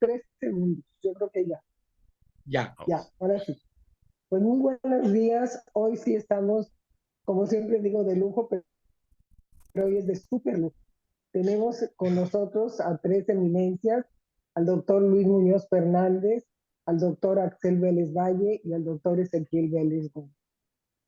3 segundos. Yo creo que ya. Ya. Ya, ahora sí. Pues muy buenos días. Hoy sí estamos, como siempre digo, de lujo, pero hoy es de súper lujo. Tenemos con nosotros a 3 eminencias, al doctor Luis Muñoz Fernández, al doctor Axel Vélez Valle y al doctor Ezequiel Vélez Gómez.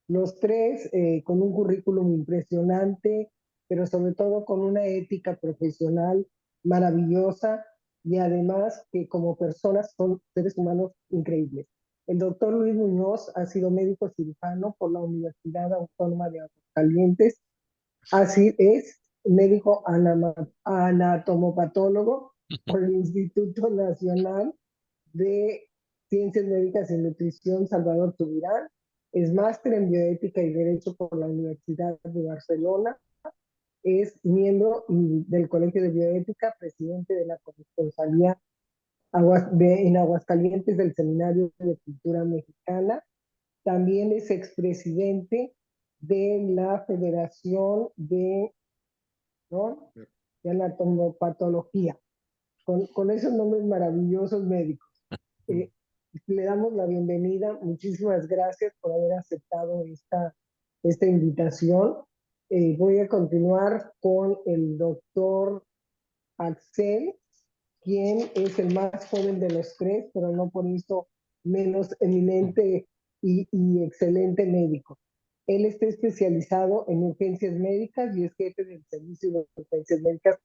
Los tres con un currículum impresionante, pero sobre todo con una ética profesional maravillosa y además que como personas son seres humanos increíbles. El doctor Luis Muñoz ha sido médico cirujano por la Universidad Autónoma de Aguascalientes. Así es, médico anatomopatólogo por el Instituto Nacional de Ciencias Médicas y Nutrición Salvador Subirán. Es máster en bioética y derecho por la Universidad de Barcelona. Es miembro del Colegio de Bioética, presidente de la corresponsalía en Aguascalientes del Seminario de Cultura Mexicana. También es expresidente de la Federación ¿no? de Anatomopatología, con esos nombres maravillosos médicos. Eh, Le damos la bienvenida. Muchísimas gracias por haber aceptado esta invitación. Voy a continuar con el doctor Axel, quien es el más joven de los tres, pero no por eso menos eminente y excelente médico. Él está especializado en urgencias médicas y es jefe del servicio de urgencias médicas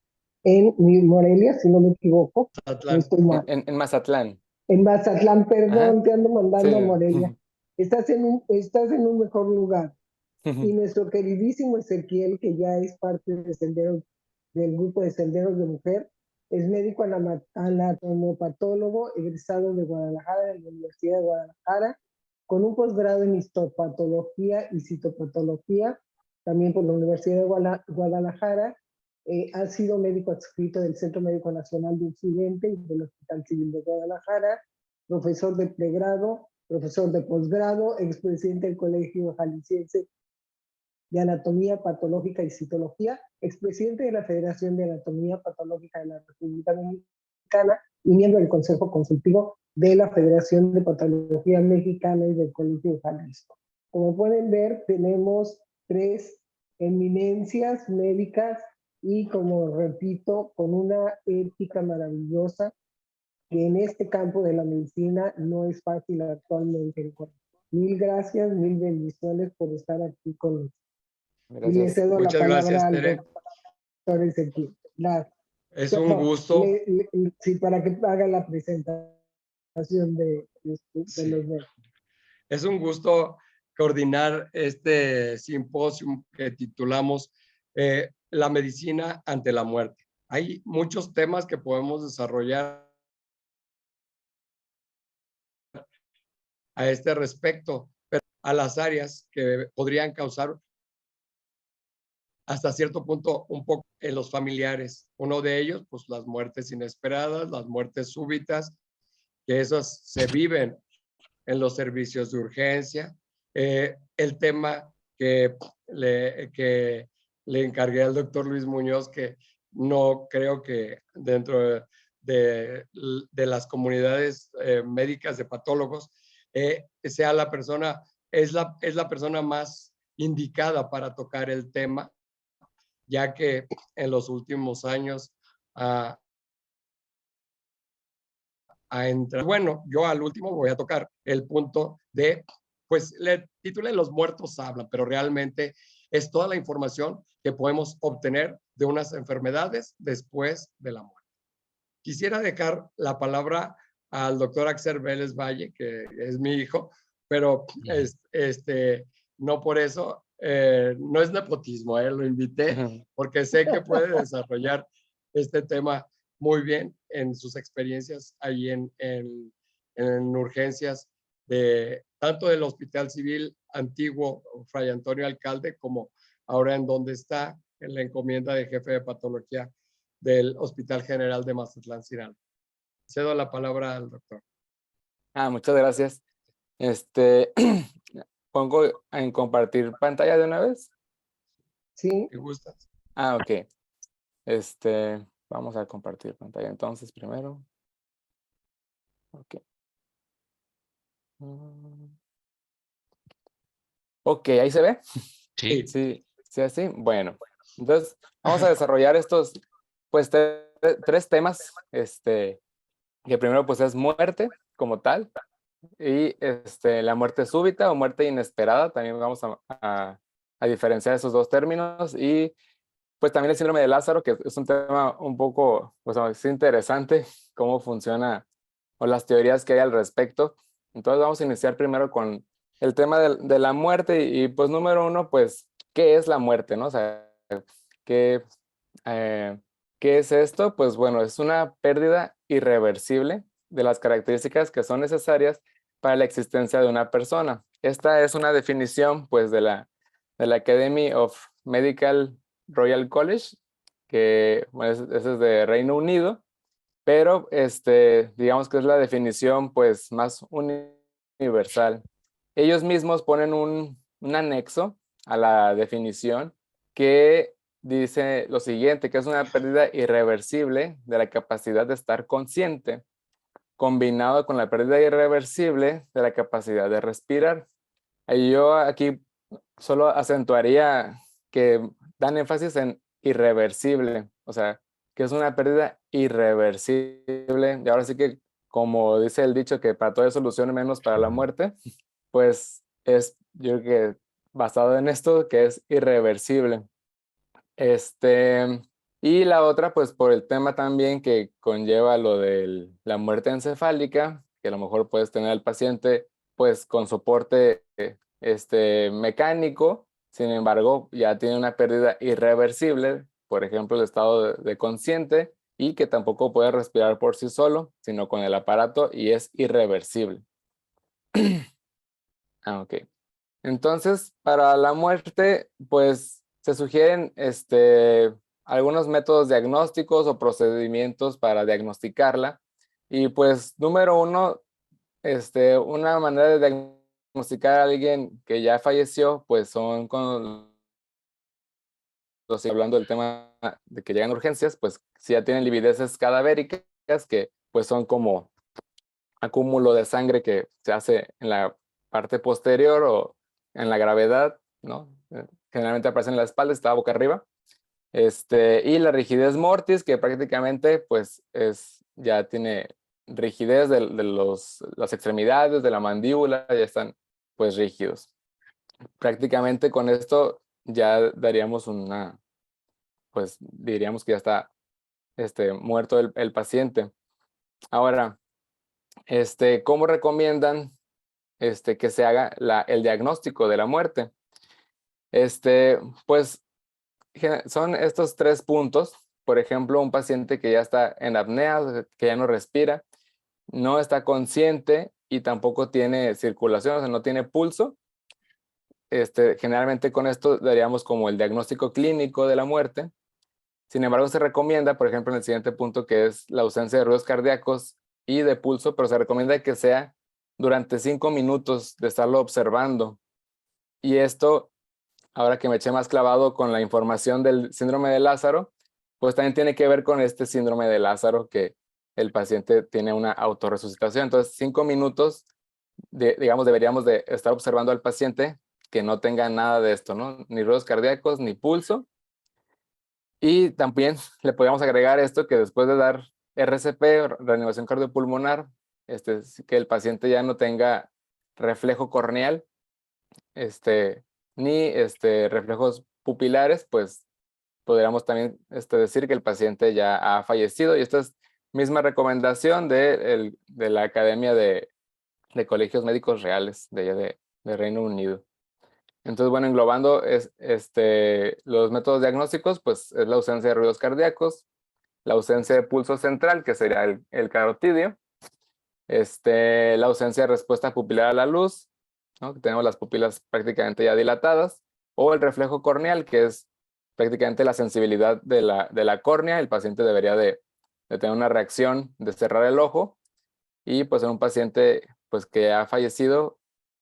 en Morelia, si no me equivoco. No Atlán. estoy mal. En Mazatlán. En Mazatlán, Ajá. perdón, te ando mandando a Sí. Morelia. Estás en un mejor lugar. Y nuestro queridísimo Ezequiel, que ya es parte del grupo de Senderos de Mujer, es médico anatomopatólogo, egresado de Guadalajara, de la Universidad de Guadalajara, con un posgrado en histopatología y citopatología, también por la Universidad de Guadalajara. Ha sido médico adscrito del Centro Médico Nacional de Occidente y del Hospital Civil de Guadalajara, profesor de pregrado, profesor de posgrado, expresidente del Colegio Jalisciense de Anatomía Patológica y Citología, expresidente de la Federación de Anatomía Patológica de la República Mexicana y miembro del Consejo Consultivo de la Federación de Patología Mexicana y del Colegio de Jalisco. Como pueden ver, tenemos 3 eminencias médicas y, como repito, con una ética maravillosa que en este campo de la medicina no es fácil actualmente encontrar. Mil gracias, mil bendiciones por estar aquí con nosotros. Y le Gracias. cedo la Muchas gracias, palabra al Tere. doctor Ezequiel. Es un gusto. Sí, para que haga la presentación de Sí. los dos. Es un gusto coordinar este simposio que titulamos La medicina ante la muerte. Hay muchos temas que podemos desarrollar a este respecto, pero a las áreas que podrían causar hasta cierto punto un poco en los familiares. Uno de ellos, pues las muertes inesperadas, las muertes súbitas, que esas se viven en los servicios de urgencia. El tema que le encargué al doctor Luis Muñoz, que no creo que dentro de las comunidades médicas de patólogos sea la persona, es la persona más indicada para tocar el tema, ya que en los últimos años ha entrar. Bueno, yo al último voy a tocar el punto de, pues le titulé Los muertos hablan, pero realmente es toda la información que podemos obtener de unas enfermedades después de la muerte. Quisiera dejar la palabra al doctor Axel Vélez Valle, que es mi hijo, pero no por eso, no es nepotismo, lo invité porque sé que puede desarrollar este tema muy bien en sus experiencias ahí en urgencias tanto del Hospital Civil antiguo Fray Antonio Alcalde como ahora en donde está en la encomienda de jefe de patología del Hospital General de Mazatlán, Sinaloa. Cedo la palabra al doctor. Muchas gracias. Pongo en compartir pantalla de una vez. Sí. ¿Te gustas? Ok. Vamos a compartir pantalla entonces primero. Ok, ahí se ve. Sí. Sí, sí, así. Bueno, entonces vamos a desarrollar estos, pues, tres temas. Que primero, pues, es muerte como tal. Y la muerte súbita o muerte inesperada. También vamos a diferenciar esos dos términos. Y pues también el síndrome de Lázaro, que es un tema un poco, pues, es interesante cómo funciona o las teorías que hay al respecto. Entonces vamos a iniciar primero con el tema de la muerte y pues número uno, pues, ¿qué es la muerte, no? O sea, ¿qué, ¿qué es esto? Pues bueno, es una pérdida irreversible de las características que son necesarias para la existencia de una persona. Esta es una definición, pues, de la Academy of Medical Royal College, que bueno, ese es de Reino Unido, pero digamos que es la definición, pues, más universal. Ellos mismos ponen un anexo a la definición que dice lo siguiente, que es una pérdida irreversible de la capacidad de estar consciente, combinado con la pérdida irreversible de la capacidad de respirar. Y yo aquí solo acentuaría que dan énfasis en irreversible, o sea, que es una pérdida irreversible. Y ahora sí que, como dice el dicho, que para todo hay solución menos para la muerte, pues es, yo creo que basado en esto, que es irreversible. Y la otra, pues por el tema también que conlleva lo de la muerte encefálica, que a lo mejor puedes tener al paciente pues con soporte mecánico, sin embargo ya tiene una pérdida irreversible, por ejemplo el estado de consciente, y que tampoco puede respirar por sí solo, sino con el aparato y es irreversible. Ok. Entonces, para la muerte, pues se sugieren algunos métodos diagnósticos o procedimientos para diagnosticarla. Y pues, número uno, una manera de diagnosticar a alguien que ya falleció, pues son con hablando del tema de que llegan urgencias, pues si ya tienen livideces cadavéricas, que pues son como acúmulo de sangre que se hace en la parte posterior o en la gravedad, ¿no? Generalmente aparece en la espalda, está boca arriba. Y la rigidez mortis, que prácticamente pues ya tiene rigidez de las extremidades, de la mandíbula, ya están pues rígidos. Prácticamente con esto ya daríamos pues diríamos que ya está muerto el paciente. Ahora, ¿cómo recomiendan que se haga el diagnóstico de la muerte? Pues son estos tres puntos. Por ejemplo, un paciente que ya está en apnea, que ya no respira, no está consciente y tampoco tiene circulación, o sea, no tiene pulso. Generalmente con esto daríamos como el diagnóstico clínico de la muerte. Sin embargo, se recomienda, por ejemplo, en el siguiente punto, que es la ausencia de ruidos cardíacos y de pulso, pero se recomienda que sea durante 5 minutos de estarlo observando. Y esto, ahora que me eché más clavado con la información del síndrome de Lázaro, pues también tiene que ver con este síndrome de Lázaro, que el paciente tiene una autorresucitación. Entonces, 5 minutos, digamos, deberíamos de estar observando al paciente que no tenga nada de esto, ¿no? Ni ruidos cardíacos, ni pulso. Y también le podríamos agregar esto, que después de dar RCP, reanimación cardiopulmonar, que el paciente ya no tenga reflejo corneal, ni reflejos pupilares, pues podríamos también decir que el paciente ya ha fallecido. Y esta es misma recomendación de la Academia de Colegios Médicos Reales de allá de Reino Unido. Entonces, bueno, englobando los métodos diagnósticos, pues es la ausencia de ruidos cardíacos, la ausencia de pulso central, que sería el carotidio, la ausencia de respuesta pupilar a la luz, ¿no? Que tenemos las pupilas prácticamente ya dilatadas, o el reflejo corneal, que es prácticamente la sensibilidad de la córnea. El paciente debería de tener una reacción de cerrar el ojo, y pues en un paciente pues que ha fallecido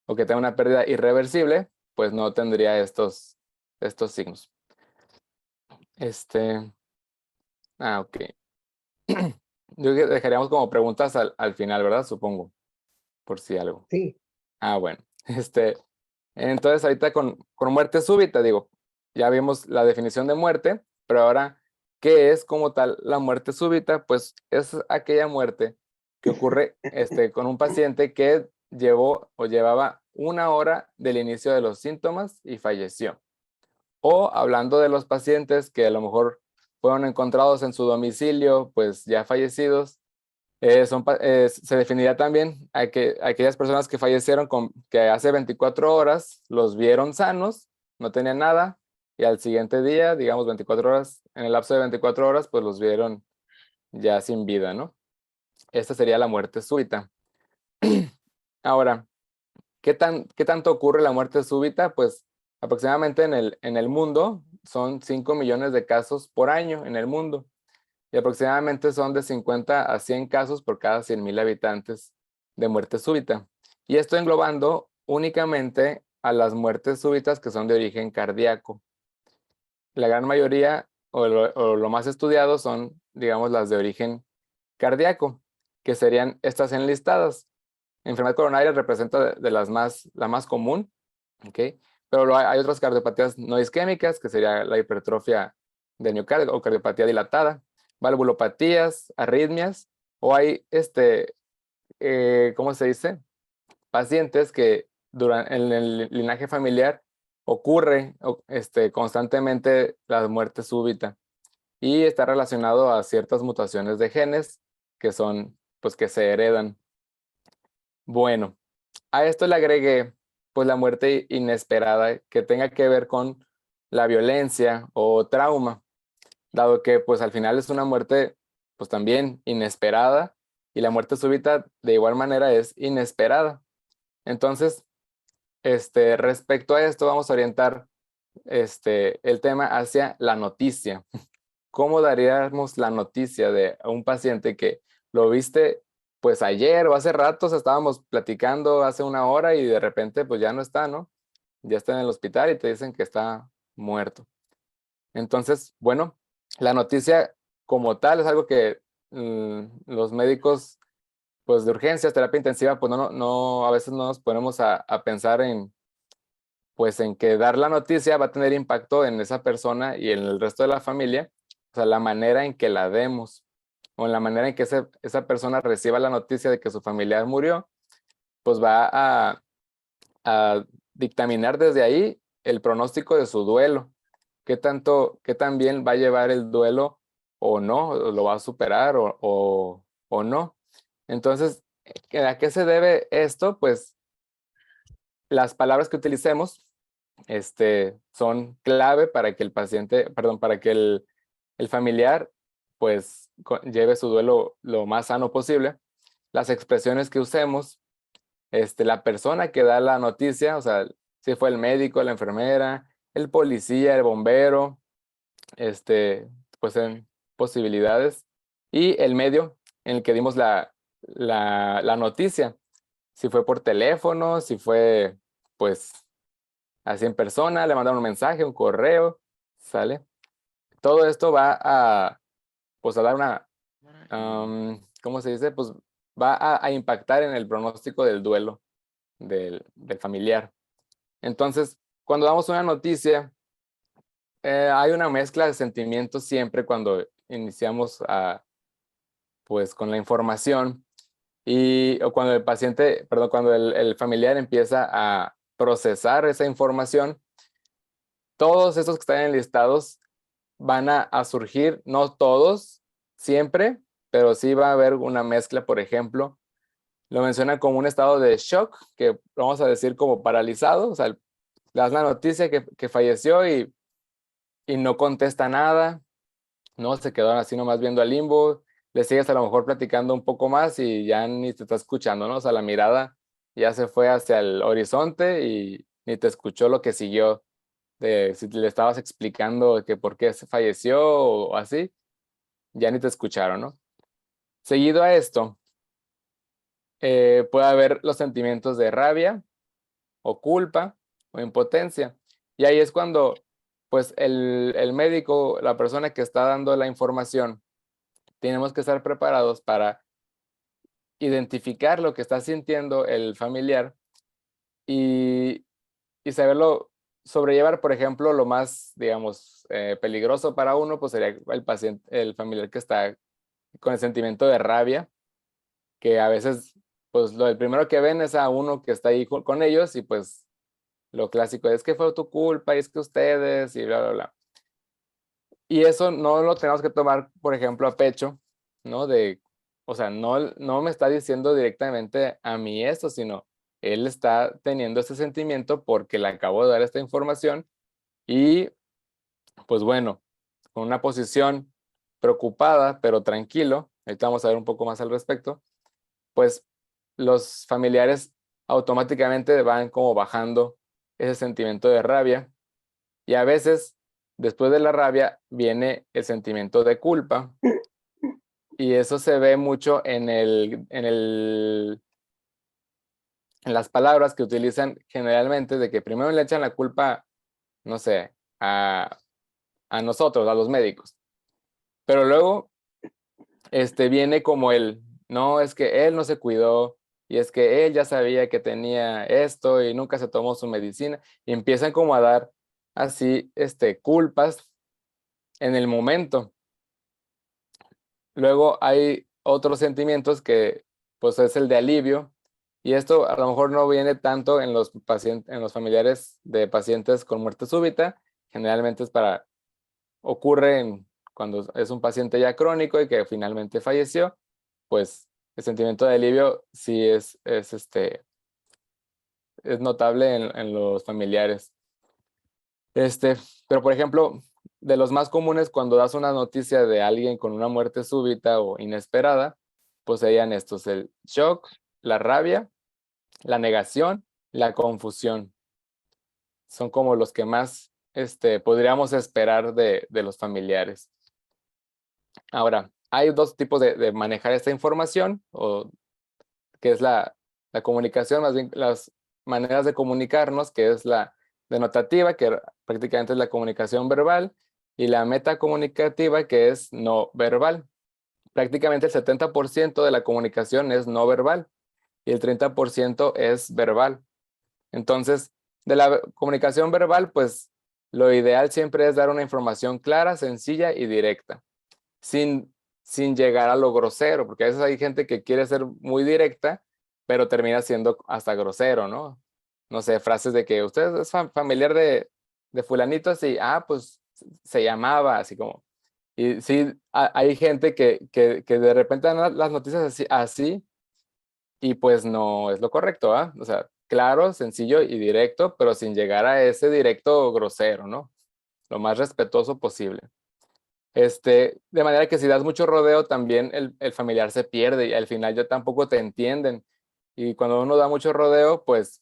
o que tenga una pérdida irreversible, pues no tendría estos signos. Ok. Yo creo que dejaríamos como preguntas al final, ¿verdad? Supongo, por si algo. Sí, Bueno, entonces ahorita con muerte súbita, digo, ya vimos la definición de muerte, pero ahora, ¿qué es como tal la muerte súbita? Pues es aquella muerte que ocurre con un paciente que llevó o llevaba 1 hora del inicio de los síntomas y falleció. O hablando de los pacientes que a lo mejor fueron encontrados en su domicilio, pues ya fallecidos, se definiría también a que aquellas personas que fallecieron que hace 24 horas los vieron sanos, no tenían nada, y al siguiente día, digamos 24 horas, en el lapso de 24 horas, pues los vieron ya sin vida, ¿no? Esta sería la muerte súbita. Ahora, ¿qué tanto ocurre la muerte súbita? Pues aproximadamente en el mundo son 5 millones de casos por año en el mundo. Y aproximadamente son de 50 a 100 casos por cada 100,000 habitantes de muerte súbita. Y esto englobando únicamente a las muertes súbitas que son de origen cardíaco. La gran mayoría o lo más estudiado son, digamos, las de origen cardíaco, que serían estas enlistadas. Enfermedad coronaria representa la más común, ¿ok? Pero hay otras cardiopatías no isquémicas, que sería la hipertrofia del miocardio o cardiopatía dilatada, valvulopatías, arritmias, o hay, ¿cómo se dice? Pacientes que en el linaje familiar ocurre constantemente la muerte súbita y está relacionado a ciertas mutaciones de genes que son, pues, que se heredan. Bueno, a esto le agregué, pues, la muerte inesperada que tenga que ver con la violencia o trauma, dado que, pues, al final es una muerte, pues, también inesperada, y la muerte súbita de igual manera es inesperada. Entonces, respecto a esto, vamos a orientar el tema hacia la noticia. ¿Cómo daríamos la noticia de a un paciente que lo viste pues ayer o hace ratos estábamos platicando hace 1 hora y de repente pues ya no está, ¿no? Ya está en el hospital y te dicen que está muerto? Entonces, bueno, la noticia como tal es algo que los médicos pues de urgencias, terapia intensiva, pues no, a veces no nos ponemos a pensar pues en que dar la noticia va a tener impacto en esa persona y en el resto de la familia, o sea, la manera en que la demos o en la manera en que esa persona reciba la noticia de que su familiar murió, pues va a dictaminar desde ahí el pronóstico de su duelo. Qué tan bien va a llevar el duelo o no? ¿O lo va a superar o no? Entonces, ¿a qué se debe esto? Pues las palabras que utilicemos son clave para que el paciente, perdón, para que el familiar pues lleve su duelo lo más sano posible. Las expresiones que usemos, la persona que da la noticia, o sea, si fue el médico, la enfermera, el policía, el bombero, pues en posibilidades, y el medio en el que dimos la noticia, si fue por teléfono, si fue pues así en persona, le mandaron un mensaje, un correo, ¿sale? Todo esto va pues a dar ¿cómo se dice? Pues va a impactar en el pronóstico del duelo del familiar. Entonces, cuando damos una noticia, hay una mezcla de sentimientos siempre cuando iniciamos pues con la información o cuando el paciente, perdón, cuando el familiar empieza a procesar esa información. Todos estos que están enlistados van a surgir, no todos, siempre, pero sí va a haber una mezcla. Por ejemplo, lo mencionan como un estado de shock, que vamos a decir como paralizado, o sea, le das la noticia que falleció y no contesta nada, no, se quedó así nomás viendo al limbo, le sigues a lo mejor platicando un poco más y ya ni te está escuchando, ¿no? O sea, la mirada ya se fue hacia el horizonte y ni te escuchó lo que siguió, de si le estabas explicando que por qué se falleció o así, ya ni te escucharon, ¿no? Seguido a esto, puede haber los sentimientos de rabia o culpa o impotencia. Y ahí es cuando, pues, el médico, la persona que está dando la información, tenemos que estar preparados para identificar lo que está sintiendo el familiar y, y saberlo sobrellevar. Por ejemplo, lo más, digamos, peligroso para uno, pues sería el paciente, el familiar que está con el sentimiento de rabia, que a veces, pues lo primero que ven es a uno que está ahí con ellos y pues lo clásico es que fue tu culpa y es que ustedes y bla, bla, bla. Y eso no lo tenemos que tomar, por ejemplo, a pecho, ¿no? O sea, no me está diciendo directamente a mí esto, sino él está teniendo ese sentimiento porque le acabo de dar esta información y, pues bueno, con una posición preocupada, pero tranquilo, ahorita vamos a ver un poco más al respecto, pues los familiares automáticamente van como bajando ese sentimiento de rabia y a veces después de la rabia viene el sentimiento de culpa y eso se ve mucho en las palabras que utilizan generalmente de que primero le echan la culpa, no sé, a nosotros, a los médicos, pero luego viene como no, es que él no se cuidó y es que él ya sabía que tenía esto y nunca se tomó su medicina y empiezan como a dar así, culpas en el momento. Luego hay otros sentimientos que pues es el de alivio y esto a lo mejor no viene tanto en los pacientes, en los familiares de pacientes con muerte súbita, generalmente ocurre cuando es un paciente ya crónico y que finalmente falleció, pues el sentimiento de alivio sí es notable en los familiares. Pero por ejemplo, de los más comunes cuando das una noticia de alguien con una muerte súbita o inesperada, pues serían estos: el shock, la rabia, la negación, la confusión. Son como los que más podríamos esperar de los familiares. Ahora, hay dos tipos de manejar esta información, que es la comunicación, más bien las maneras de comunicarnos, que es la denotativa, que prácticamente es la comunicación verbal, y la metacomunicativa, que es no verbal. Prácticamente el 70% de la comunicación es no verbal y el 30% es verbal. Entonces, de la comunicación verbal, pues lo ideal siempre es dar una información clara, sencilla y directa, sin, sin llegar a lo grosero, porque a veces hay gente que quiere ser muy directa, pero termina siendo hasta grosero, ¿no? No sé, frases de que usted es familiar de fulanito, así, pues se llamaba, así como. Y sí, hay gente que de repente dan las noticias así, y pues no es lo correcto, ¿ah? O sea, claro, sencillo y directo, pero sin llegar a ese directo grosero, ¿no? Lo más respetuoso posible. De manera que si das mucho rodeo, también el familiar se pierde y al final ya tampoco te entienden. Y cuando uno da mucho rodeo, pues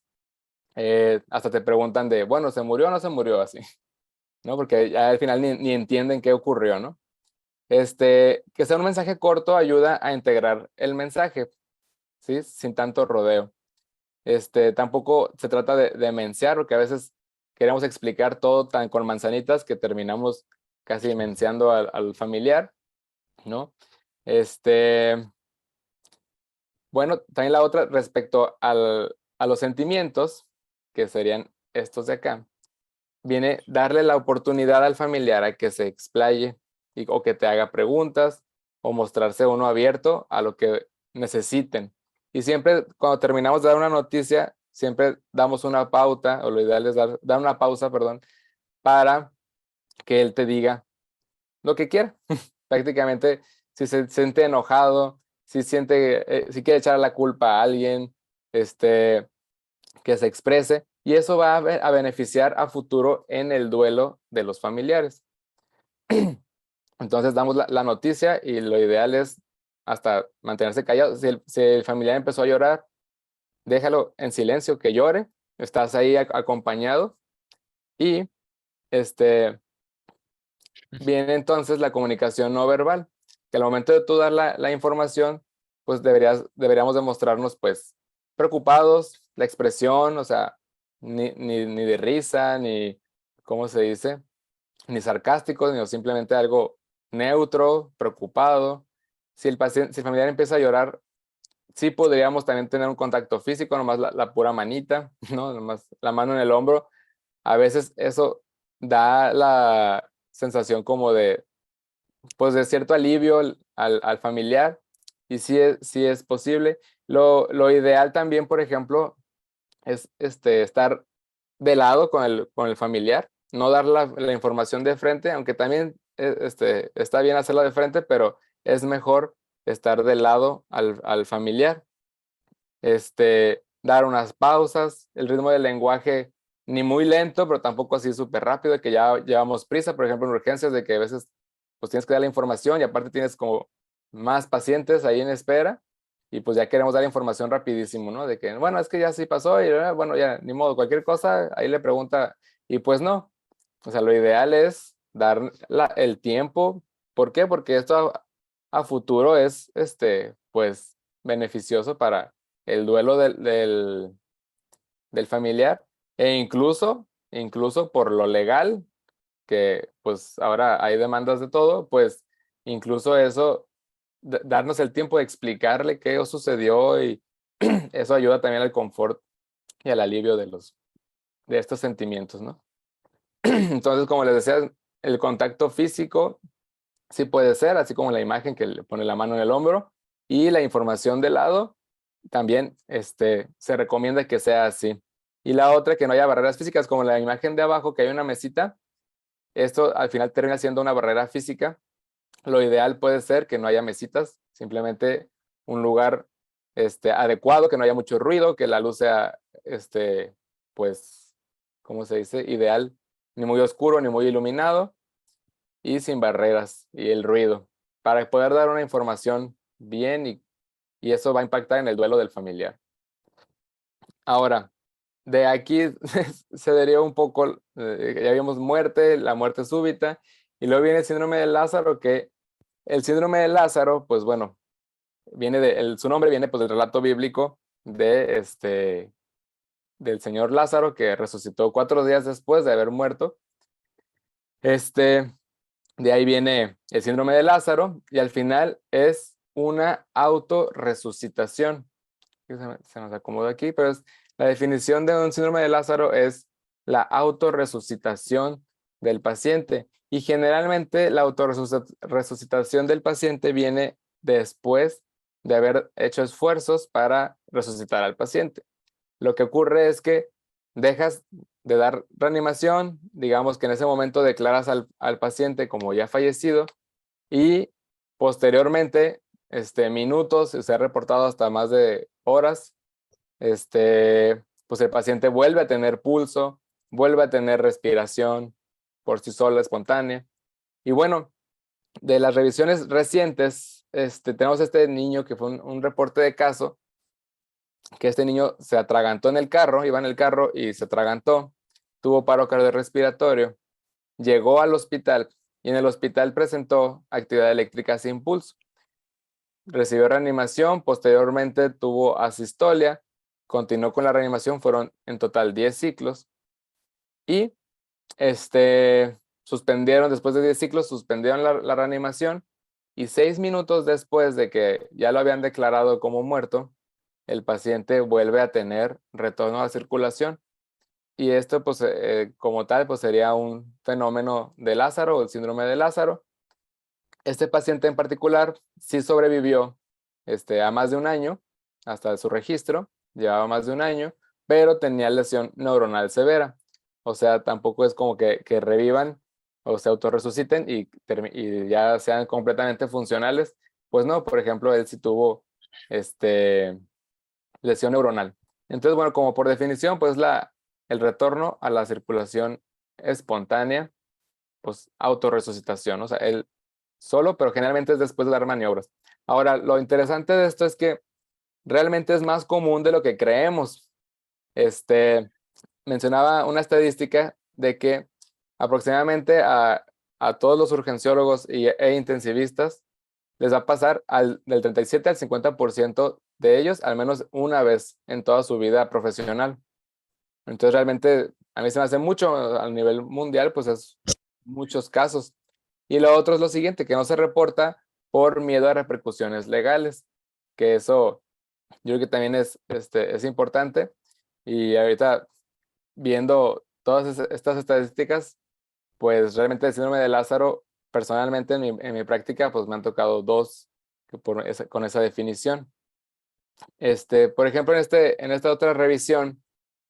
hasta te preguntan bueno, ¿se murió o no se murió? Así, ¿no? Porque ya al final ni entienden qué ocurrió, ¿no? Que sea un mensaje corto ayuda a integrar el mensaje, ¿sí? Sin tanto rodeo. Tampoco se trata de menciar, porque a veces queremos explicar todo tan con manzanitas que terminamos casi menciando al familiar, ¿no? Bueno, también la otra respecto a los sentimientos, que serían estos de acá, viene darle la oportunidad al familiar a que se explaye o que te haga preguntas o mostrarse uno abierto a lo que necesiten. Y siempre cuando terminamos de dar una noticia, siempre damos una pauta, o lo ideal es dar una pausa, perdón, para que él te diga lo que quiera. Prácticamente, si se siente enojado, si si quiere echar la culpa a alguien, que se exprese, y eso va a beneficiar a futuro en el duelo de los familiares. Entonces damos la noticia y lo ideal es hasta mantenerse callado. Si el familiar empezó a llorar, déjalo en silencio, que llore, estás ahí acompañado y viene entonces la comunicación no verbal, que al momento de tú dar la información, pues deberíamos demostrarnos pues preocupados, la expresión, o sea, ni de risa, ni, ¿cómo se dice? Ni sarcásticos, ni simplemente algo neutro, preocupado. Si el familiar empieza a llorar, sí podríamos también tener un contacto físico, nomás la pura manita, ¿no? Nomás la mano en el hombro. A veces eso da la sensación como de, pues de cierto alivio al familiar, y sí es posible. Lo ideal también, por ejemplo, es estar de lado con el familiar, no dar la información de frente, aunque también está bien hacerla de frente, pero es mejor estar de lado al familiar. Dar unas pausas, el ritmo del lenguaje ni muy lento, pero tampoco así súper rápido, que ya llevamos prisa, por ejemplo, en urgencias, de que a veces pues tienes que dar la información y aparte tienes como más pacientes ahí en espera y pues ya queremos dar información rapidísimo, ¿no? De que, bueno, es que ya sí pasó y bueno, ya ni modo, cualquier cosa, ahí le pregunta y pues no. O sea, lo ideal es dar el tiempo. ¿Por qué? Porque esto a futuro es, pues, beneficioso para el duelo del familiar e incluso por lo legal, que pues ahora hay demandas de todo, pues incluso eso, darnos el tiempo de explicarle qué sucedió y eso ayuda también al confort y al alivio de estos sentimientos, ¿no? Entonces, como les decía, el contacto físico sí puede ser, así como la imagen que le pone la mano en el hombro, y la información de lado también se recomienda que sea así. Y la otra, que no haya barreras físicas, como la imagen de abajo, que hay una mesita. Esto al final termina siendo una barrera física. Lo ideal puede ser que no haya mesitas, simplemente un lugar adecuado, que no haya mucho ruido, que la luz sea, pues, ¿cómo se dice? Ideal, ni muy oscuro ni muy iluminado, y sin barreras y el ruido, para poder dar una información bien y eso va a impactar en el duelo del familiar. Ahora, de aquí se deriva un poco, ya vimos muerte, la muerte súbita, y luego viene el síndrome de Lázaro, que el síndrome de Lázaro, pues bueno, su nombre viene pues del relato bíblico del señor Lázaro, que resucitó 4 días después de haber muerto. De ahí viene el síndrome de Lázaro, y al final es una autorresucitación. Se nos acomoda aquí, pero la definición de un síndrome de Lázaro es la autorresucitación del paciente. Y generalmente la autorresucitación del paciente viene después de haber hecho esfuerzos para resucitar al paciente. Lo que ocurre es que dejas de dar reanimación, digamos que en ese momento declaras al paciente como ya fallecido, y posteriormente, minutos, se ha reportado hasta más de horas, pues el paciente vuelve a tener pulso, vuelve a tener respiración por sí sola, espontánea. Y bueno, de las revisiones recientes, tenemos este niño que fue un reporte de caso, que este niño se atragantó en el carro, iba en el carro y se atragantó, tuvo paro cardiorrespiratorio, llegó al hospital y en el hospital presentó actividad eléctrica sin pulso. Recibió reanimación, posteriormente tuvo asistolia, continuó con la reanimación, fueron en total 10 ciclos y suspendieron, después de 10 ciclos, suspendieron la reanimación, y 6 minutos después de que ya lo habían declarado como muerto, el paciente vuelve a tener retorno a la circulación. Y esto, pues, como tal, pues sería un fenómeno de Lázaro, o el síndrome de Lázaro. Este paciente en particular sí sobrevivió a más de un año, hasta su registro, llevaba más de un año, pero tenía lesión neuronal severa. O sea, tampoco es como que revivan o se autorresuciten y ya sean completamente funcionales. Pues no, por ejemplo, él sí tuvo lesión neuronal. Entonces, bueno, como por definición, pues el retorno a la circulación espontánea, pues autorresucitación, o sea, él solo, pero generalmente es después de dar maniobras. Ahora, lo interesante de esto es que realmente es más común de lo que creemos. Mencionaba una estadística de que aproximadamente a todos los urgenciólogos e intensivistas les va a pasar del 37 al 50% de ellos al menos una vez en toda su vida profesional. Entonces realmente a mí se me hace mucho a nivel mundial, pues es muchos casos. Y lo otro es lo siguiente, que no se reporta por miedo a repercusiones legales, que eso Yo creo que también es importante. Y ahorita viendo todas estas estadísticas, pues realmente el síndrome de Lázaro, personalmente en mi práctica, pues me han tocado 2 con esa definición. Por ejemplo, en esta otra revisión,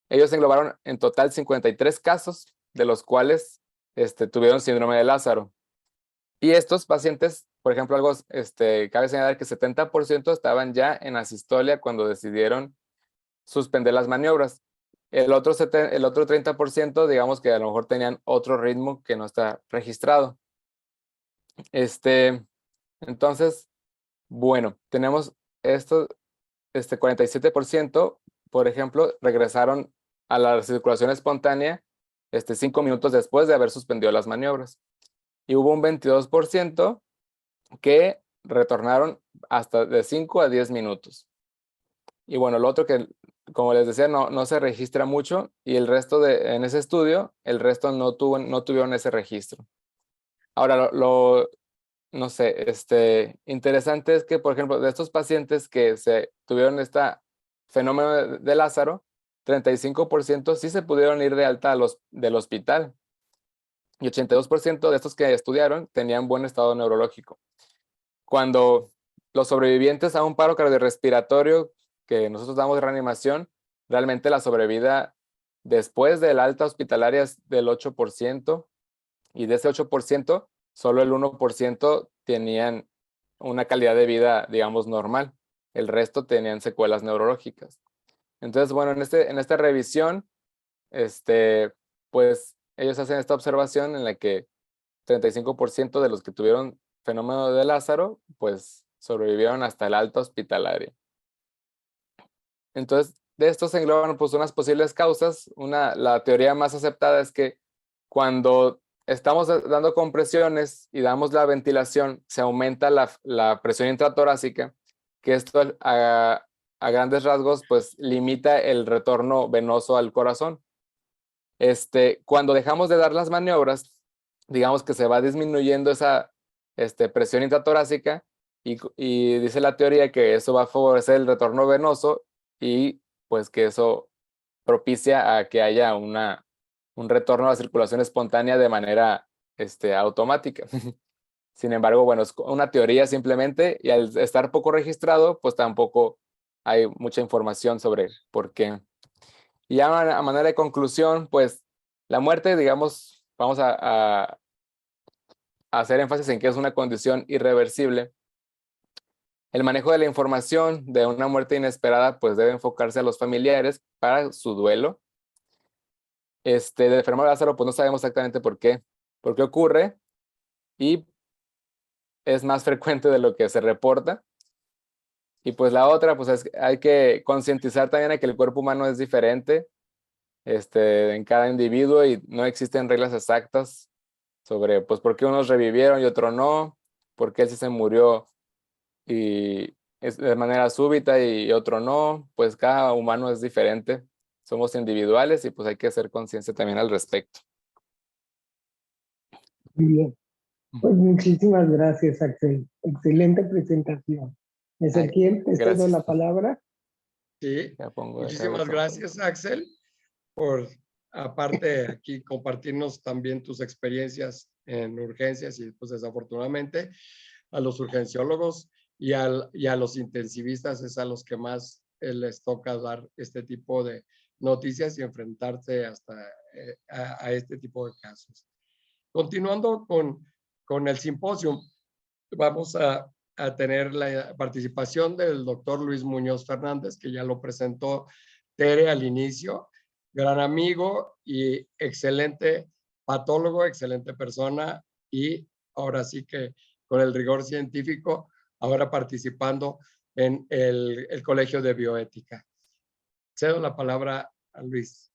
ellos englobaron en total 53 casos, de los cuales tuvieron síndrome de Lázaro. Y estos pacientes, por ejemplo, cabe señalar que 70% estaban ya en asistolia cuando decidieron suspender las maniobras. El otro 30%, digamos que a lo mejor tenían otro ritmo que no está registrado. Entonces, bueno, tenemos estos 47%, por ejemplo, regresaron a la circulación espontánea 5 minutos después de haber suspendido las maniobras. Y hubo un 22% que retornaron hasta de 5 a 10 minutos. Y bueno, lo otro que, como les decía, no se registra mucho, y el resto en ese estudio, el resto no tuvieron ese registro. Ahora, no sé, interesante es que, por ejemplo, de estos pacientes que tuvieron este fenómeno de Lázaro, 35% sí se pudieron ir de alta del hospital, y 82% de estos que estudiaron tenían buen estado neurológico. Cuando los sobrevivientes a un paro cardiorrespiratorio que nosotros damos de reanimación, realmente la sobrevida después del alta hospitalaria es del 8%, y de ese 8%, solo el 1% tenían una calidad de vida, digamos, normal. El resto tenían secuelas neurológicas. Entonces, bueno, en esta revisión, pues ellos hacen esta observación en la que 35% de los que tuvieron fenómeno de Lázaro, pues sobrevivieron hasta el alta hospitalaria. Entonces, de estos se engloban pues unas posibles causas. La teoría más aceptada es que cuando estamos dando compresiones y damos la ventilación, se aumenta la presión intratorácica, que esto a grandes rasgos pues limita el retorno venoso al corazón. Cuando dejamos de dar las maniobras, digamos que se va disminuyendo esa presión intratorácica, y dice la teoría que eso va a favorecer el retorno venoso, y pues que eso propicia a que haya un retorno a la circulación espontánea de manera automática. Sin embargo, bueno, es una teoría simplemente, y al estar poco registrado, pues tampoco hay mucha información sobre por qué. Y ya a manera de conclusión, pues la muerte, digamos, vamos a hacer énfasis en que es una condición irreversible. El manejo de la información de una muerte inesperada pues debe enfocarse a los familiares para su duelo. Del enfermo de Lázaro pues no sabemos exactamente por qué ocurre, y es más frecuente de lo que se reporta. Y pues la otra, pues hay que concientizar también a que el cuerpo humano es diferente en cada individuo, y no existen reglas exactas sobre pues por qué unos revivieron y otros no, por qué él sí se murió y de manera súbita y otro no. Pues cada humano es diferente, somos individuales, y pues hay que hacer conciencia también al respecto. Muy bien. Pues muchísimas gracias, Axel. Excelente presentación. Ezequiel, te cedo la palabra. Sí, muchísimas gracias, Axel, por aparte aquí compartirnos también tus experiencias en urgencias, y pues desafortunadamente a los urgenciólogos y a los intensivistas es a los que más les toca dar este tipo de noticias y enfrentarse hasta a este tipo de casos. Continuando con el simposio, vamos a tener la participación del doctor Luis Muñoz Fernández, que ya lo presentó Tere al inicio, gran amigo y excelente patólogo, excelente persona, y ahora sí que con el rigor científico, ahora participando en el Colegio de Bioética. Cedo la palabra a Luis.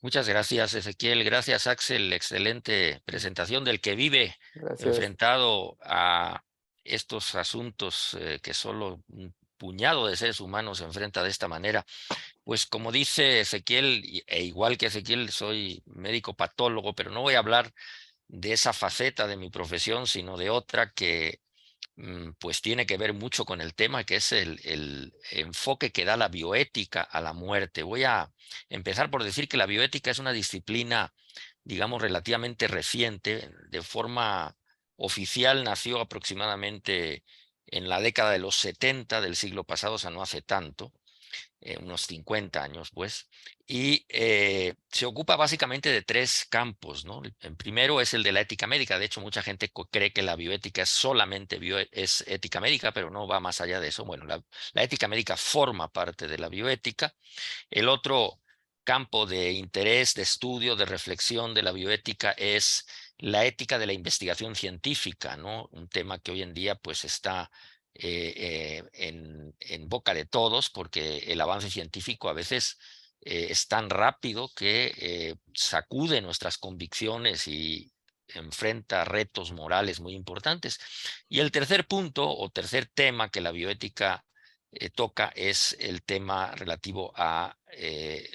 Muchas gracias, Ezequiel. Gracias, Axel. Excelente presentación del que vive enfrentado a estos asuntos que solo un puñado de seres humanos se enfrenta de esta manera. Pues como dice Ezequiel, e igual que Ezequiel, soy médico patólogo, pero no voy a hablar de esa faceta de mi profesión, sino de otra que pues tiene que ver mucho con el tema que es el enfoque que da la bioética a la muerte. Voy a empezar por decir que la bioética es una disciplina, digamos, relativamente reciente. De forma oficial nació aproximadamente en la década de los 70 del siglo pasado, o sea, no hace tanto. Unos 50 años, pues, y se ocupa básicamente de 3 campos, ¿no? El primero es el de la ética médica. De hecho, mucha gente cree que la bioética es solamente es ética médica, pero no va más allá de eso. Bueno, la ética médica forma parte de la bioética. El otro campo de interés, de estudio, de reflexión de la bioética es la ética de la investigación científica, ¿no? Un tema que hoy en día pues está en boca de todos, porque el avance científico a veces es tan rápido que sacude nuestras convicciones y enfrenta retos morales muy importantes. Y el tercer punto o tercer tema que la bioética toca es el tema relativo a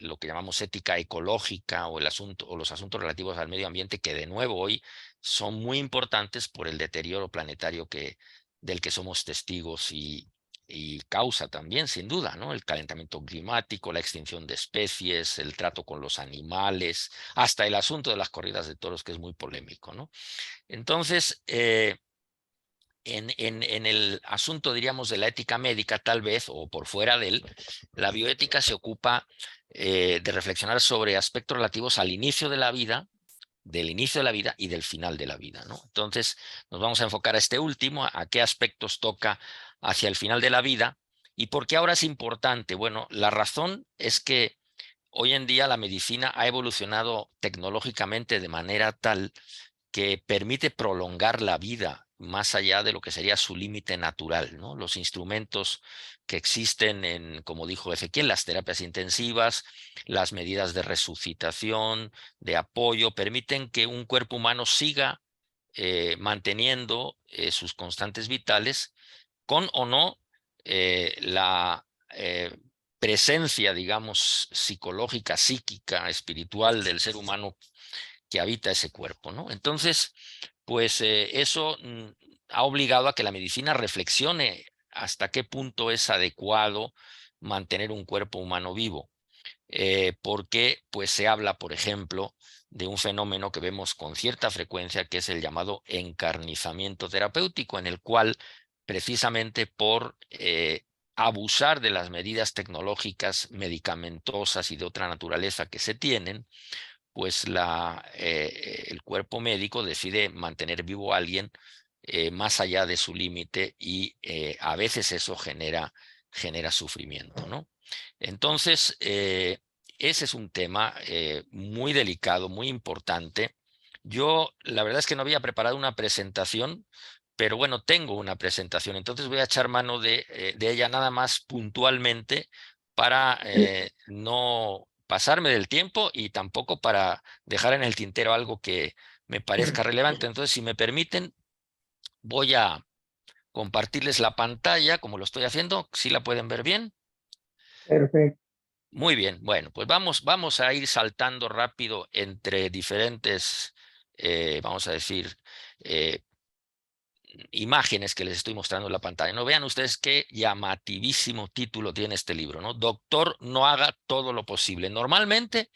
lo que llamamos ética ecológica o el asunto o los asuntos relativos al medio ambiente, que de nuevo hoy son muy importantes por el deterioro planetario del que somos testigos y causa también, sin duda, ¿no? El calentamiento climático, la extinción de especies, el trato con los animales, hasta el asunto de las corridas de toros, que es muy polémico, ¿no? Entonces, en el asunto, diríamos, de la ética médica, tal vez, o por fuera de él, la bioética se ocupa de reflexionar sobre aspectos relativos al inicio de la vida, del inicio de la vida y del final de la vida, ¿no? Entonces, nos vamos a enfocar a este último, a qué aspectos toca hacia el final de la vida y por qué ahora es importante. Bueno, la razón es que hoy en día la medicina ha evolucionado tecnológicamente de manera tal que permite prolongar la vida más allá de lo que sería su límite natural, ¿no? Los instrumentos que existen como dijo Ezequiel, las terapias intensivas, las medidas de resucitación, de apoyo, permiten que un cuerpo humano siga manteniendo sus constantes vitales con o no la presencia, digamos, psicológica, psíquica, espiritual del ser humano que habita ese cuerpo, ¿no? Entonces, pues eso ha obligado a que la medicina reflexione hasta qué punto es adecuado mantener un cuerpo humano vivo. Porque pues se habla, por ejemplo, de un fenómeno que vemos con cierta frecuencia, que es el llamado encarnizamiento terapéutico, en el cual precisamente por abusar de las medidas tecnológicas, medicamentosas y de otra naturaleza que se tienen, pues el cuerpo médico decide mantener vivo a alguien más allá de su límite y a veces eso genera sufrimiento, ¿no? Entonces, ese es un tema muy delicado, muy importante. Yo, la verdad es que no había preparado una presentación, pero bueno, tengo una presentación, entonces voy a echar mano de ella nada más puntualmente para no pasarme del tiempo y tampoco para dejar en el tintero algo que me parezca relevante. Entonces, si me permiten, voy a compartirles la pantalla, como lo estoy haciendo. ¿Sí la pueden ver bien? Perfecto. Muy bien. Bueno, pues vamos a ir saltando rápido entre diferentes, vamos a decir, imágenes que les estoy mostrando en la pantalla. No vean ustedes qué llamativísimo título tiene este libro, ¿no? Doctor, no haga todo lo posible. Normalmente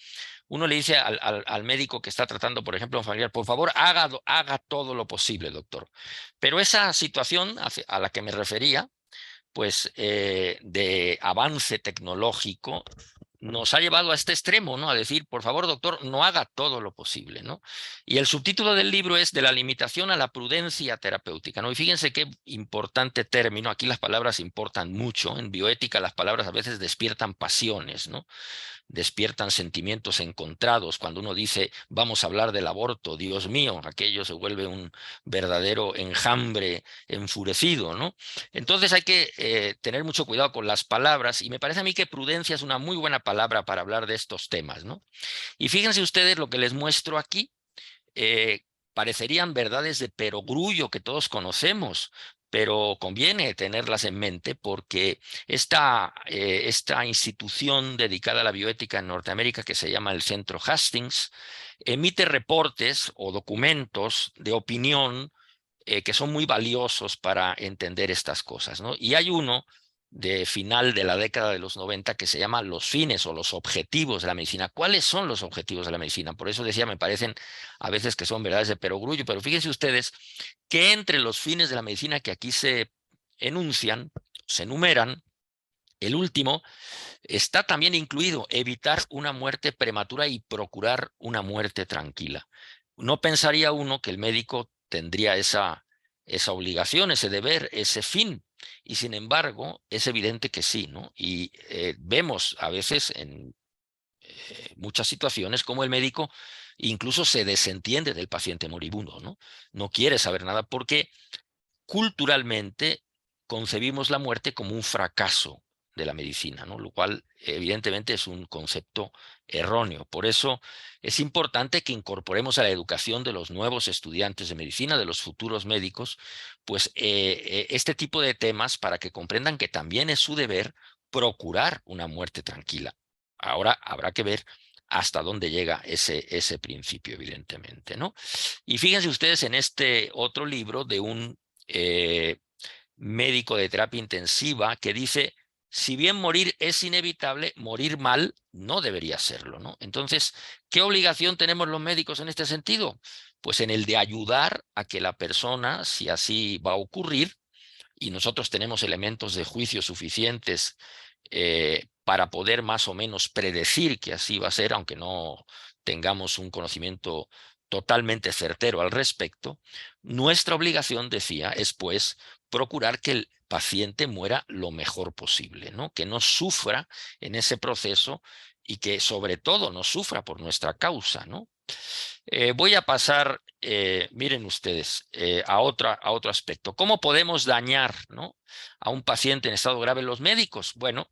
uno le dice al médico que está tratando, por ejemplo, a un familiar, por favor, haga todo lo posible, doctor. Pero esa situación a la que me refería, pues de avance tecnológico, nos ha llevado a este extremo, ¿no? A decir, por favor, doctor, no haga todo lo posible, ¿no? Y el subtítulo del libro es De la limitación a la prudencia terapéutica, ¿no? Y fíjense qué importante término, aquí las palabras importan mucho, en bioética las palabras a veces despiertan pasiones, ¿no? Despiertan sentimientos encontrados. Cuando uno dice, vamos a hablar del aborto, Dios mío, aquello se vuelve un verdadero enjambre enfurecido, ¿no? Entonces hay que tener mucho cuidado con las palabras y me parece a mí que prudencia es una muy buena palabra para hablar de estos temas, ¿no? Y fíjense ustedes lo que les muestro aquí. Parecerían verdades de perogrullo que todos conocemos, pero conviene tenerlas en mente porque esta institución dedicada a la bioética en Norteamérica, que se llama el Centro Hastings, emite reportes o documentos de opinión que son muy valiosos para entender estas cosas, ¿no? Y hay uno de final de la década de los 90 que se llama los fines o los objetivos de la medicina. ¿Cuáles son los objetivos de la medicina? Por eso decía, me parecen a veces que son verdades de perogrullo, pero fíjense ustedes que entre los fines de la medicina que aquí se enuncian, se enumeran, el último está también incluido evitar una muerte prematura y procurar una muerte tranquila. No pensaría uno que el médico tendría esa obligación, ese deber, ese fin, y sin embargo es evidente que sí, ¿no? Y vemos a veces en muchas situaciones como el médico incluso se desentiende del paciente moribundo, ¿no? No quiere saber nada porque culturalmente concebimos la muerte como un fracaso de la medicina, ¿no? Lo cual evidentemente es un concepto erróneo. Por eso es importante que incorporemos a la educación de los nuevos estudiantes de medicina, de los futuros médicos, pues este tipo de temas para que comprendan que también es su deber procurar una muerte tranquila. Ahora habrá que ver hasta dónde llega ese principio, evidentemente, ¿no? Y fíjense ustedes en este otro libro de un médico de terapia intensiva que dice, si bien morir es inevitable, morir mal no debería serlo, ¿no? Entonces, ¿qué obligación tenemos los médicos en este sentido? Pues en el de ayudar a que la persona, si así va a ocurrir, y nosotros tenemos elementos de juicio suficientes para poder más o menos predecir que así va a ser, aunque no tengamos un conocimiento totalmente certero al respecto, nuestra obligación, decía, es pues procurar que el paciente muera lo mejor posible, ¿no? Que no sufra en ese proceso y que sobre todo no sufra por nuestra causa, ¿no? Voy a pasar, miren ustedes, a otro aspecto. ¿Cómo podemos dañar, ¿no?, a un paciente en estado grave los médicos? Bueno,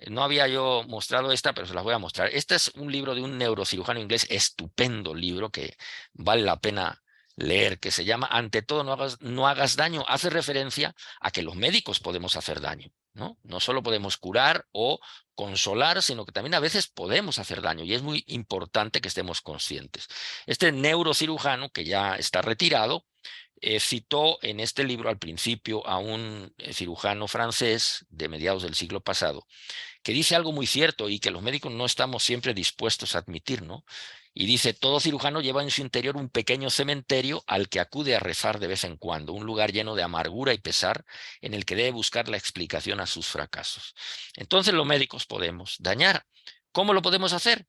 no había yo mostrado esta, pero se las voy a mostrar. Este es un libro de un neurocirujano inglés, estupendo libro que vale la pena leer, que se llama Ante todo no hagas daño. Hace referencia a que los médicos podemos hacer daño, ¿no? No solo podemos curar o consolar, sino que también a veces podemos hacer daño y es muy importante que estemos conscientes. Este neurocirujano, que ya está retirado, citó en este libro al principio a un cirujano francés de mediados del siglo pasado, que dice algo muy cierto y que los médicos no estamos siempre dispuestos a admitir, ¿no? Y dice, todo cirujano lleva en su interior un pequeño cementerio al que acude a rezar de vez en cuando, un lugar lleno de amargura y pesar en el que debe buscar la explicación a sus fracasos. Entonces los médicos podemos dañar. ¿Cómo lo podemos hacer?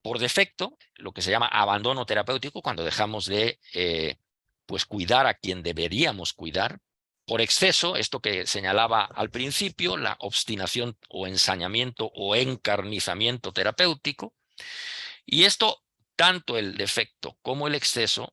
Por defecto, lo que se llama abandono terapéutico, cuando dejamos de pues cuidar a quien deberíamos cuidar. Por exceso, esto que señalaba al principio, la obstinación o ensañamiento o encarnizamiento terapéutico. Y esto, tanto el defecto como el exceso,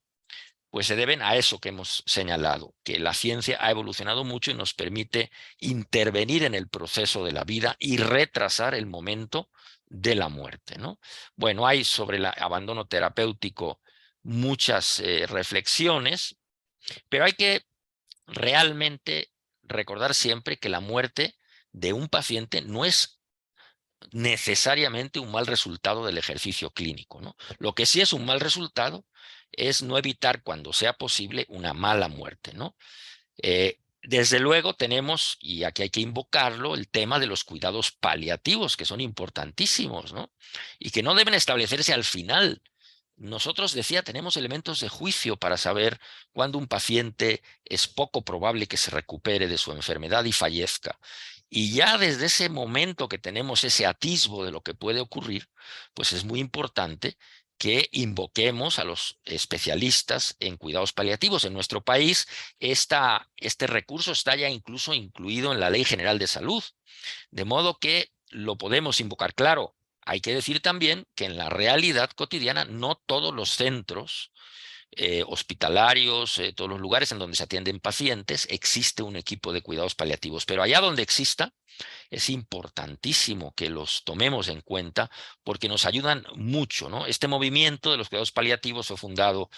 pues se deben a eso que hemos señalado, que la ciencia ha evolucionado mucho y nos permite intervenir en el proceso de la vida y retrasar el momento de la muerte, ¿no? Bueno, hay sobre el abandono terapéutico muchas reflexiones, pero hay que realmente recordar siempre que la muerte de un paciente no es necesariamente un mal resultado del ejercicio clínico, ¿no? Lo que sí es un mal resultado es no evitar cuando sea posible una mala muerte, ¿no? Desde luego tenemos, y aquí hay que invocarlo, el tema de los cuidados paliativos, que son importantísimos, ¿no? Y que no deben establecerse al final. Nosotros, decía, tenemos elementos de juicio para saber cuándo un paciente es poco probable que se recupere de su enfermedad y fallezca. Y ya desde ese momento que tenemos ese atisbo de lo que puede ocurrir, pues es muy importante que invoquemos a los especialistas en cuidados paliativos. En nuestro país, este recurso está ya incluso incluido en la Ley General de Salud, de modo que lo podemos invocar. Claro, hay que decir también que en la realidad cotidiana no todos los centros hospitalarios, todos los lugares en donde se atienden pacientes, existe un equipo de cuidados paliativos, pero allá donde exista, es importantísimo que los tomemos en cuenta porque nos ayudan mucho, ¿no? Este movimiento de los cuidados paliativos fue fundado,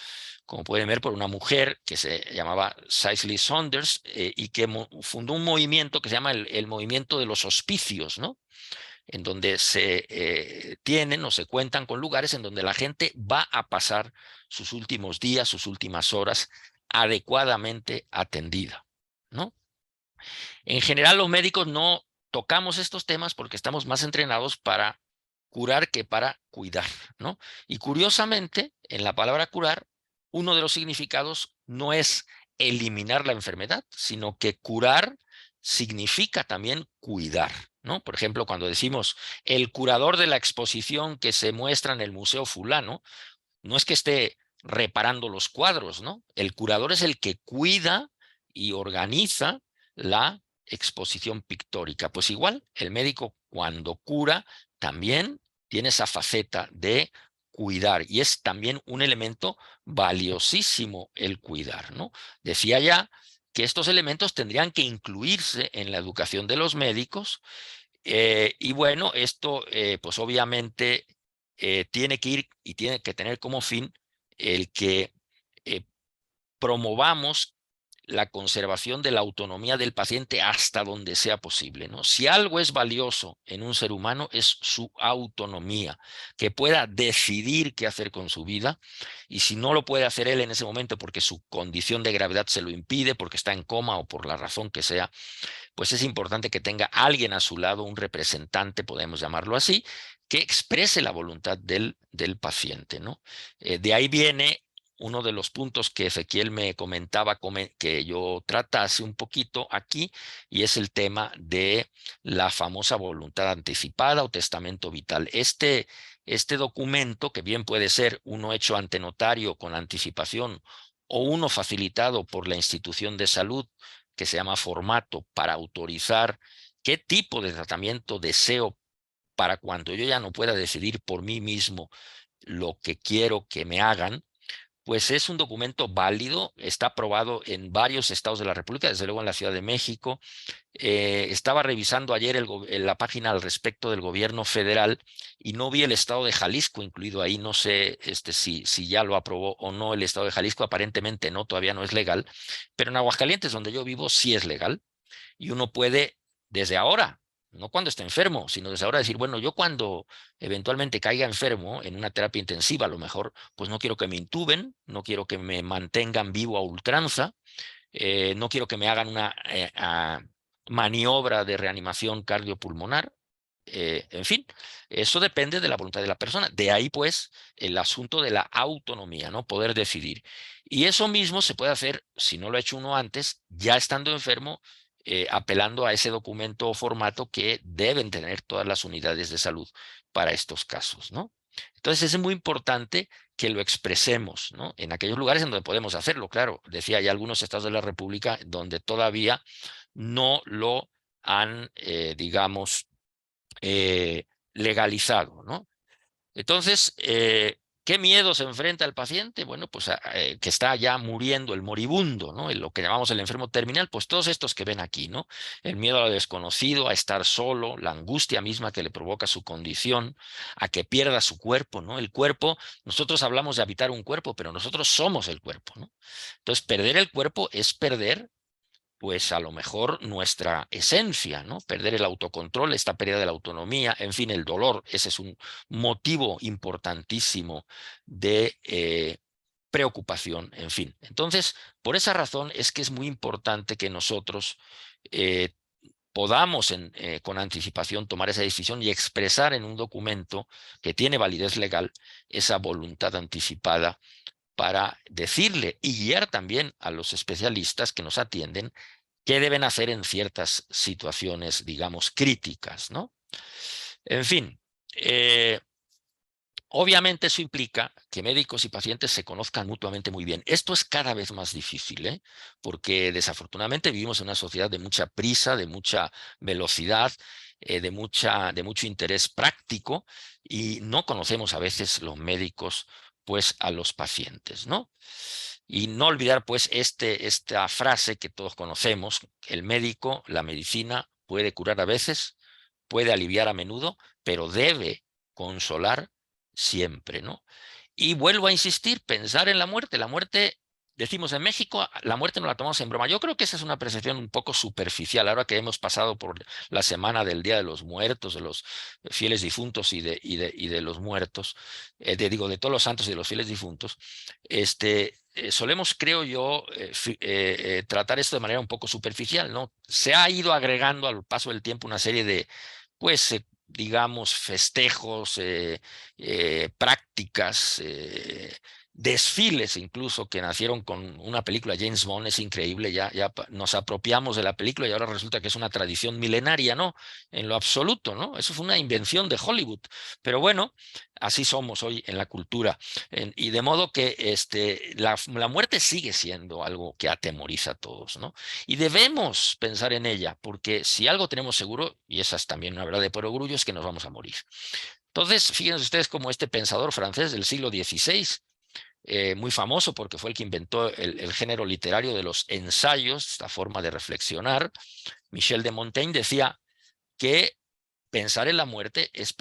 como pueden ver, por una mujer que se llamaba Cicely Saunders y que fundó un movimiento que se llama el movimiento de los hospicios, ¿no? En donde se tienen o se cuentan con lugares en donde la gente va a pasar sus últimos días, sus últimas horas adecuadamente atendida, ¿no? En general, los médicos no tocamos estos temas porque estamos más entrenados para curar que para cuidar, ¿no? Y curiosamente, en la palabra curar, uno de los significados no es eliminar la enfermedad, sino que curar significa también cuidar, ¿no? Por ejemplo, cuando decimos el curador de la exposición que se muestra en el Museo Fulano, no es que esté reparando los cuadros, ¿no? El curador es el que cuida y organiza la exposición pictórica. Pues igual, el médico cuando cura también tiene esa faceta de cuidar y es también un elemento valiosísimo el cuidar, ¿no? Decía ya que estos elementos tendrían que incluirse en la educación de los médicos y bueno, esto pues obviamente tiene que ir y tiene que tener como fin el que eh, promovamos la conservación de la autonomía del paciente hasta donde sea posible, ¿no? Si algo es valioso en un ser humano es su autonomía, que pueda decidir qué hacer con su vida, y si no lo puede hacer él en ese momento porque su condición de gravedad se lo impide, porque está en coma o por la razón que sea, pues es importante que tenga alguien a su lado, un representante, podemos llamarlo así, que exprese la voluntad del paciente, ¿no? De ahí viene uno de los puntos que Ezequiel me comentaba que yo tratase un poquito aquí, y es el tema de la famosa voluntad anticipada o testamento vital. Este documento, que bien puede ser uno hecho ante notario con anticipación o uno facilitado por la institución de salud, que se llama formato, para autorizar qué tipo de tratamiento deseo para cuando yo ya no pueda decidir por mí mismo lo que quiero que me hagan, pues es un documento válido, está aprobado en varios estados de la República, desde luego en la Ciudad de México. Estaba revisando ayer la página al respecto del gobierno federal y no vi el estado de Jalisco incluido ahí. No sé si ya lo aprobó o no el estado de Jalisco. Aparentemente no, todavía no es legal, pero en Aguascalientes, donde yo vivo, sí es legal y uno puede desde ahora, no cuando esté enfermo, sino desde ahora decir, bueno, yo cuando eventualmente caiga enfermo en una terapia intensiva, a lo mejor, pues no quiero que me intuben, no quiero que me mantengan vivo a ultranza, no quiero que me hagan una maniobra de reanimación cardiopulmonar. En fin, eso depende de la voluntad de la persona. De ahí, pues, el asunto de la autonomía, ¿no? Poder decidir. Y eso mismo se puede hacer, si no lo ha hecho uno antes, ya estando enfermo, apelando a ese documento o formato que deben tener todas las unidades de salud para estos casos, ¿no? Entonces, es muy importante que lo expresemos, ¿no? En aquellos lugares en donde podemos hacerlo, claro. Decía, hay algunos estados de la República donde todavía no lo han, digamos, legalizado, ¿no? Entonces, ¿qué miedo se enfrenta el paciente? Bueno, pues que está ya muriendo, el moribundo, ¿no? Lo que llamamos el enfermo terminal, pues todos estos que ven aquí, ¿no? El miedo a lo desconocido, a estar solo, la angustia misma que le provoca su condición, a que pierda su cuerpo, ¿no? El cuerpo, nosotros hablamos de habitar un cuerpo, pero nosotros somos el cuerpo, ¿no? Entonces, perder el cuerpo es perder, pues a lo mejor nuestra esencia, ¿no? Perder el autocontrol, esta pérdida de la autonomía, en fin, el dolor, ese es un motivo importantísimo de preocupación, en fin. Entonces, por esa razón es que es muy importante que nosotros podamos con anticipación tomar esa decisión y expresar en un documento que tiene validez legal esa voluntad anticipada para decirle y guiar también a los especialistas que nos atienden qué deben hacer en ciertas situaciones, digamos, críticas, ¿no? En fin, obviamente eso implica que médicos y pacientes se conozcan mutuamente muy bien. Esto es cada vez más difícil, ¿eh? Porque desafortunadamente vivimos en una sociedad de mucha prisa, de mucha velocidad, de mucho interés práctico, y no conocemos a veces los médicos pues a los pacientes, ¿no? Y no olvidar pues esta frase que todos conocemos: el médico, la medicina puede curar a veces, puede aliviar a menudo, pero debe consolar siempre, ¿no? Y vuelvo a insistir, pensar en la muerte, decimos en México, la muerte no la tomamos en broma. Yo creo que esa es una percepción un poco superficial, ahora que hemos pasado por la semana del Día de los Muertos, de los fieles difuntos y de los muertos, de todos los santos y de los fieles difuntos. solemos, creo yo, tratar esto de manera un poco superficial, ¿no? Se ha ido agregando al paso del tiempo una serie de, pues, digamos, festejos, prácticas, desfiles incluso que nacieron con una película James Bond. Es increíble, ya nos apropiamos de la película y ahora resulta que es una tradición milenaria, ¿no? En lo absoluto, ¿no? Eso fue una invención de Hollywood. Pero bueno, así somos hoy en la cultura. Y de modo que la muerte sigue siendo algo que atemoriza a todos, ¿no? Y debemos pensar en ella, porque si algo tenemos seguro, y esa es también una verdad de perogrullo, es que nos vamos a morir. Entonces, fíjense ustedes cómo este pensador francés del siglo XVI, muy famoso porque fue el que inventó el género literario de los ensayos, esta forma de reflexionar, Michel de Montaigne, decía que pensar en la muerte es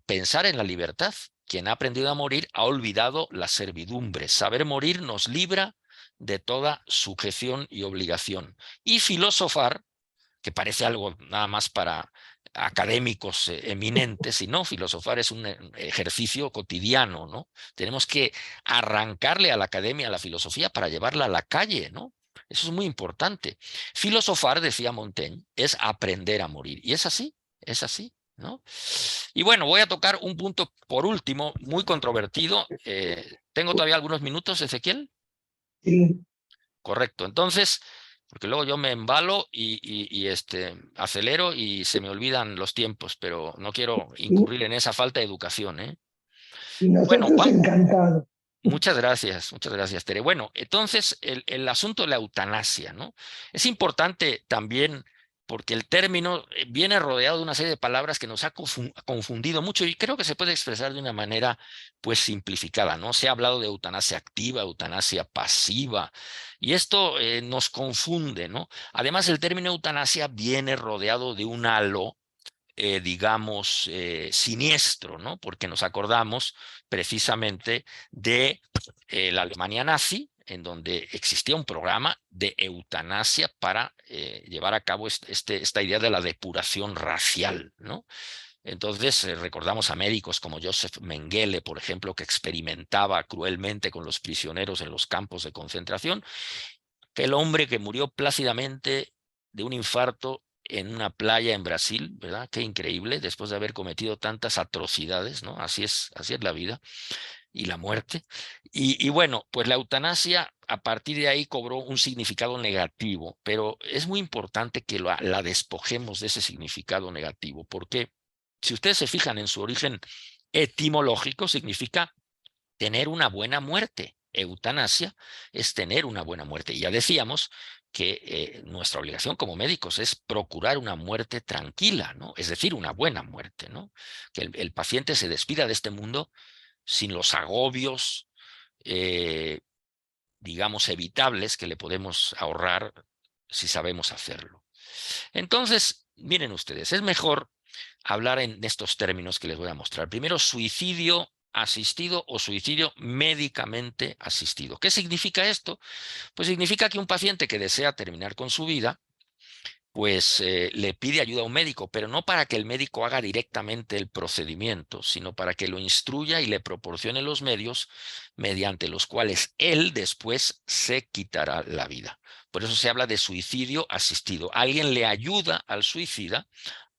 pensar en la libertad. Quien ha aprendido a morir ha olvidado la servidumbre. Saber morir nos libra de toda sujeción y obligación. Y filosofar, que parece algo nada más para académicos eminentes, y no, filosofar es un ejercicio cotidiano, ¿no? Tenemos que arrancarle a la academia, a la filosofía, para llevarla a la calle, ¿no? Eso es muy importante. Filosofar, decía Montaigne, es aprender a morir. Y es así, ¿no? Y bueno, voy a tocar un punto por último, muy controvertido. ¿Tengo todavía algunos minutos, Ezequiel? Sí. Correcto. Entonces, porque luego yo me embalo y acelero y se me olvidan los tiempos, pero no quiero incurrir en esa falta de educación, ¿eh? Y Bueno, nosotros encantados. muchas gracias, Tere. Bueno, entonces el asunto de la eutanasia, ¿no? Es importante también porque el término viene rodeado de una serie de palabras que nos ha confundido mucho y creo que se puede expresar de una manera pues simplificada, ¿no? Se ha hablado de eutanasia activa, eutanasia pasiva y esto nos confunde, ¿no? Además, el término eutanasia viene rodeado de un halo digamos, siniestro, ¿no? Porque nos acordamos precisamente de la Alemania nazi, en donde existía un programa de eutanasia para llevar a cabo esta idea de la depuración racial, ¿no? Entonces, recordamos a médicos como Joseph Mengele, por ejemplo, que experimentaba cruelmente con los prisioneros en los campos de concentración, que el hombre que murió plácidamente de un infarto en una playa en Brasil, ¿verdad? Qué increíble, después de haber cometido tantas atrocidades, ¿no? Así es la vida y la muerte. Y bueno, pues la eutanasia a partir de ahí cobró un significado negativo, pero es muy importante que la despojemos de ese significado negativo, porque si ustedes se fijan en su origen etimológico, significa tener una buena muerte. Eutanasia es tener una buena muerte. Y ya decíamos que nuestra obligación como médicos es procurar una muerte tranquila, ¿no? Es decir, una buena muerte, ¿no? Que el paciente se despida de este mundo sin los agobios, digamos, evitables que le podemos ahorrar si sabemos hacerlo. Entonces, miren ustedes, es mejor hablar en estos términos que les voy a mostrar. Primero, suicidio asistido o suicidio médicamente asistido. ¿Qué significa esto? Pues significa que un paciente que desea terminar con su vida, pues le pide ayuda a un médico, pero no para que el médico haga directamente el procedimiento, sino para que lo instruya y le proporcione los medios mediante los cuales él después se quitará la vida. Por eso se habla de suicidio asistido. Alguien le ayuda al suicida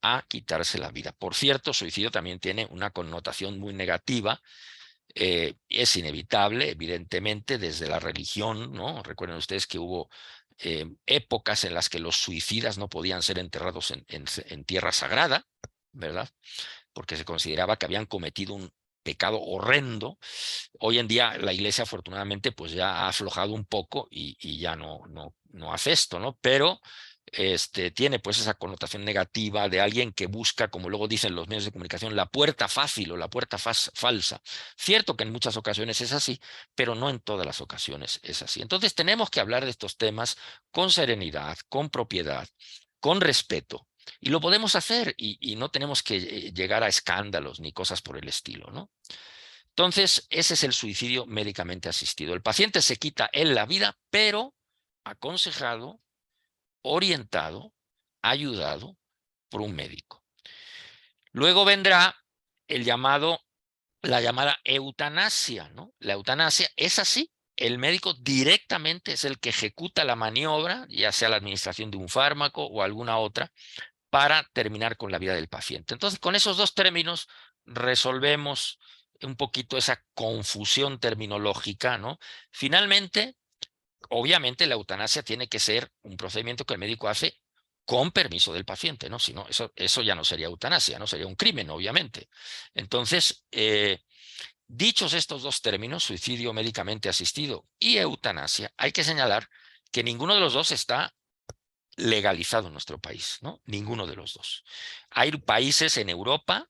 a quitarse la vida. Por cierto, suicidio también tiene una connotación muy negativa. Es inevitable, evidentemente, desde la religión, ¿no? Recuerden ustedes que hubo épocas en las que los suicidas no podían ser enterrados en tierra sagrada, ¿verdad? Porque se consideraba que habían cometido un pecado horrendo. Hoy en día la iglesia afortunadamente pues ya ha aflojado un poco y ya no hace esto, ¿no? Pero tiene pues esa connotación negativa de alguien que busca, como luego dicen los medios de comunicación, la puerta fácil o la puerta falsa. Cierto que en muchas ocasiones es así, pero no en todas las ocasiones es así. Entonces tenemos que hablar de estos temas con serenidad, con propiedad, con respeto. Y lo podemos hacer y no tenemos que llegar a escándalos ni cosas por el estilo, ¿no? Entonces, ese es el suicidio médicamente asistido. El paciente se quita él la vida, pero aconsejado, orientado, ayudado por un médico. Luego vendrá la llamada eutanasia, ¿no? La eutanasia es así, el médico directamente es el que ejecuta la maniobra, ya sea la administración de un fármaco o alguna otra, para terminar con la vida del paciente. Entonces, con esos dos términos resolvemos un poquito esa confusión terminológica, ¿no? Finalmente, obviamente la eutanasia tiene que ser un procedimiento que el médico hace con permiso del paciente, ¿no? Si no, eso ya no sería eutanasia, no sería un crimen, obviamente. Entonces, dichos estos dos términos, suicidio médicamente asistido y eutanasia, hay que señalar que ninguno de los dos está legalizado en nuestro país, ¿no? Ninguno de los dos. Hay países en Europa,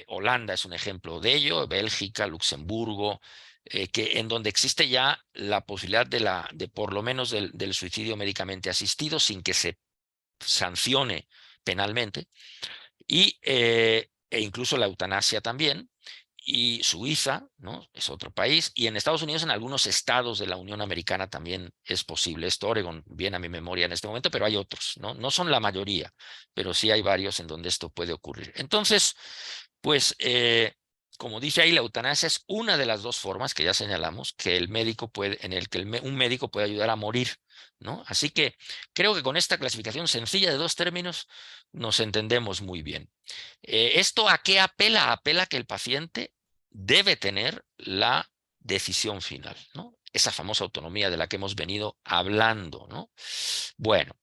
Holanda es un ejemplo de ello, Bélgica, Luxemburgo, en donde existe ya la posibilidad de por lo menos del suicidio médicamente asistido sin que se sancione penalmente, e incluso la eutanasia también. Y Suiza, ¿no? Es otro país, y en Estados Unidos, en algunos estados de la Unión Americana también es posible. Esto, Oregon, viene a mi memoria en este momento, pero hay otros, ¿no? No son la mayoría, pero sí hay varios en donde esto puede ocurrir. Entonces, pues, como dice ahí, la eutanasia es una de las dos formas que ya señalamos que el médico puede, en el que un médico puede ayudar a morir, ¿no? Así que creo que con esta clasificación sencilla de dos términos nos entendemos muy bien. ¿Esto a qué apela? Apela que el paciente debe tener la decisión final, ¿no? Esa famosa autonomía de la que hemos venido hablando, ¿no? Bueno,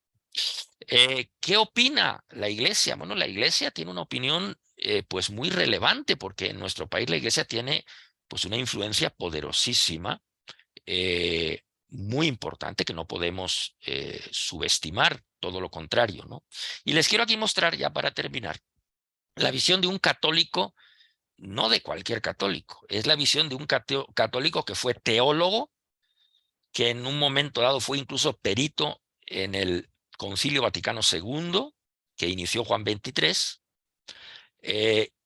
¿qué opina la Iglesia? Bueno, la Iglesia tiene una opinión pues muy relevante, porque en nuestro país la Iglesia tiene pues una influencia poderosísima, muy importante, que no podemos subestimar, todo lo contrario, ¿no? Y les quiero aquí mostrar, ya para terminar, la visión de un católico, no de cualquier católico, es la visión de un católico que fue teólogo, que en un momento dado fue incluso perito en el Concilio Vaticano II, que inició Juan XXIII,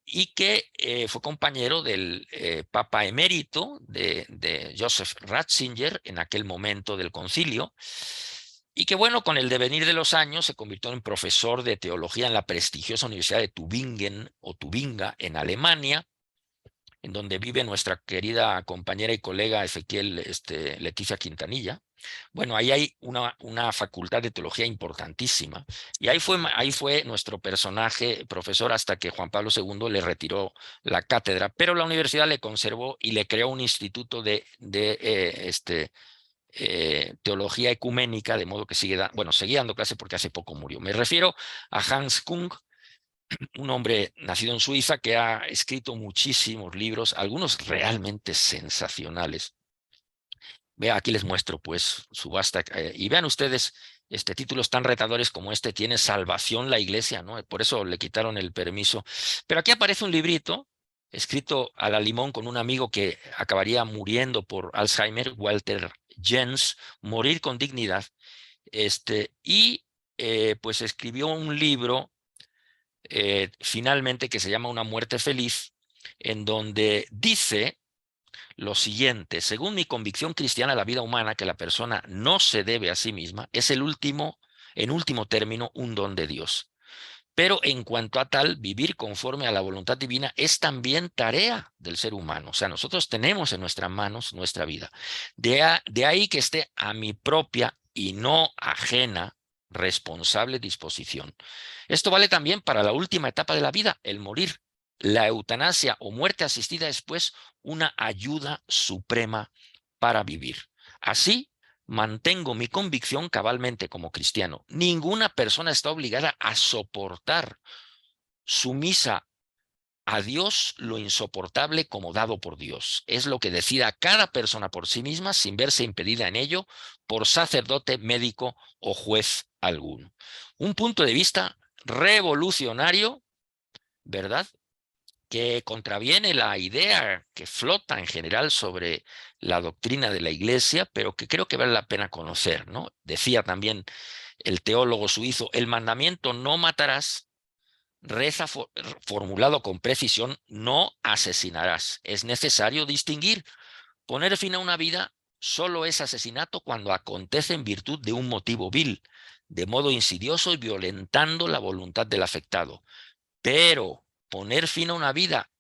y que fue compañero del Papa emérito de Joseph Ratzinger en aquel momento del concilio, y que, bueno, con el devenir de los años se convirtió en profesor de teología en la prestigiosa Universidad de Tübingen o Tubinga en Alemania, en donde vive nuestra querida compañera y colega Ezequiel Leticia Quintanilla. Bueno, ahí hay una facultad de teología importantísima, y ahí fue nuestro personaje profesor hasta que Juan Pablo II le retiró la cátedra, pero la universidad le conservó y le creó un instituto de teología ecuménica, de modo que seguía dando clase porque hace poco murió. Me refiero a Hans Kung, un hombre nacido en Suiza que ha escrito muchísimos libros, algunos realmente sensacionales. Vea, aquí les muestro pues su vasta, y vean ustedes, títulos tan retadores como este tiene Salvación la Iglesia, ¿no? Por eso le quitaron el permiso. Pero aquí aparece un librito escrito a la limón con un amigo que acabaría muriendo por Alzheimer, Walter Jens, Morir con dignidad, pues escribió un libro finalmente que se llama Una muerte feliz, en donde dice lo siguiente: según mi convicción cristiana, la vida humana, que la persona no se debe a sí misma, es en último término, un don de Dios. Pero en cuanto a tal, vivir conforme a la voluntad divina es también tarea del ser humano. O sea, nosotros tenemos en nuestras manos nuestra vida. De ahí que esté a mi propia y no ajena responsable disposición. Esto vale también para la última etapa de la vida, el morir. La eutanasia o muerte asistida es, pues, una ayuda suprema para vivir. Así, mantengo mi convicción cabalmente como cristiano. Ninguna persona está obligada a soportar sumisa a Dios lo insoportable como dado por Dios. Es lo que decida cada persona por sí misma, sin verse impedida en ello por sacerdote, médico o juez alguno. Un punto de vista revolucionario, ¿verdad?, que contraviene la idea que flota en general sobre la doctrina de la Iglesia, pero que creo que vale la pena conocer, ¿no? Decía también el teólogo suizo: el mandamiento "no matarás" reza formulado con precisión: no asesinarás. Es necesario distinguir. Poner fin a una vida solo es asesinato cuando acontece en virtud de un motivo vil, de modo insidioso y violentando la voluntad del afectado. Pero poner fin a una vida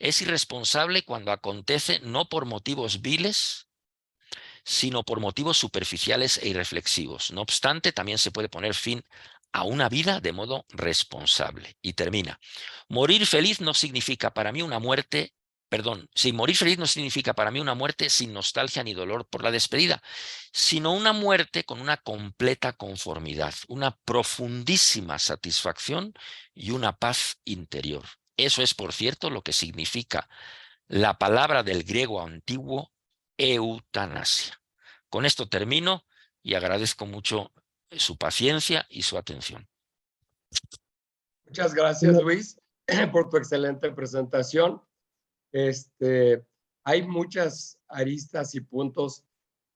es irresponsable cuando acontece no por motivos viles, sino por motivos superficiales e irreflexivos. No obstante, también se puede poner fin a una vida de modo responsable. Y termina. Morir feliz no significa para mí una muerte, perdón, sí, morir feliz no significa para mí una muerte sin nostalgia ni dolor por la despedida, sino una muerte con una completa conformidad, una profundísima satisfacción y una paz interior. Eso es, por cierto, lo que significa la palabra del griego antiguo eutanasia. Con esto termino y agradezco mucho su paciencia y su atención. Muchas gracias, Luis, por tu excelente presentación. Hay muchas aristas y puntos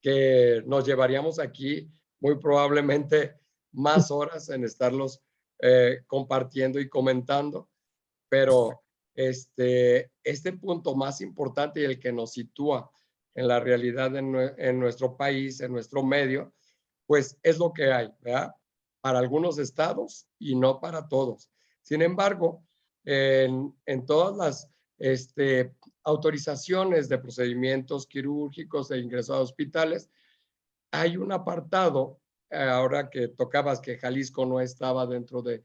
que nos llevaríamos aquí muy probablemente más horas en estarlos compartiendo y comentando, pero este punto más importante y el que nos sitúa en la realidad en nuestro país, en nuestro medio, pues es lo que hay, ¿verdad? Para algunos estados y no para todos. Sin embargo, en todas las autorizaciones de procedimientos quirúrgicos e ingreso a hospitales, hay un apartado, ahora que tocabas que Jalisco no estaba dentro de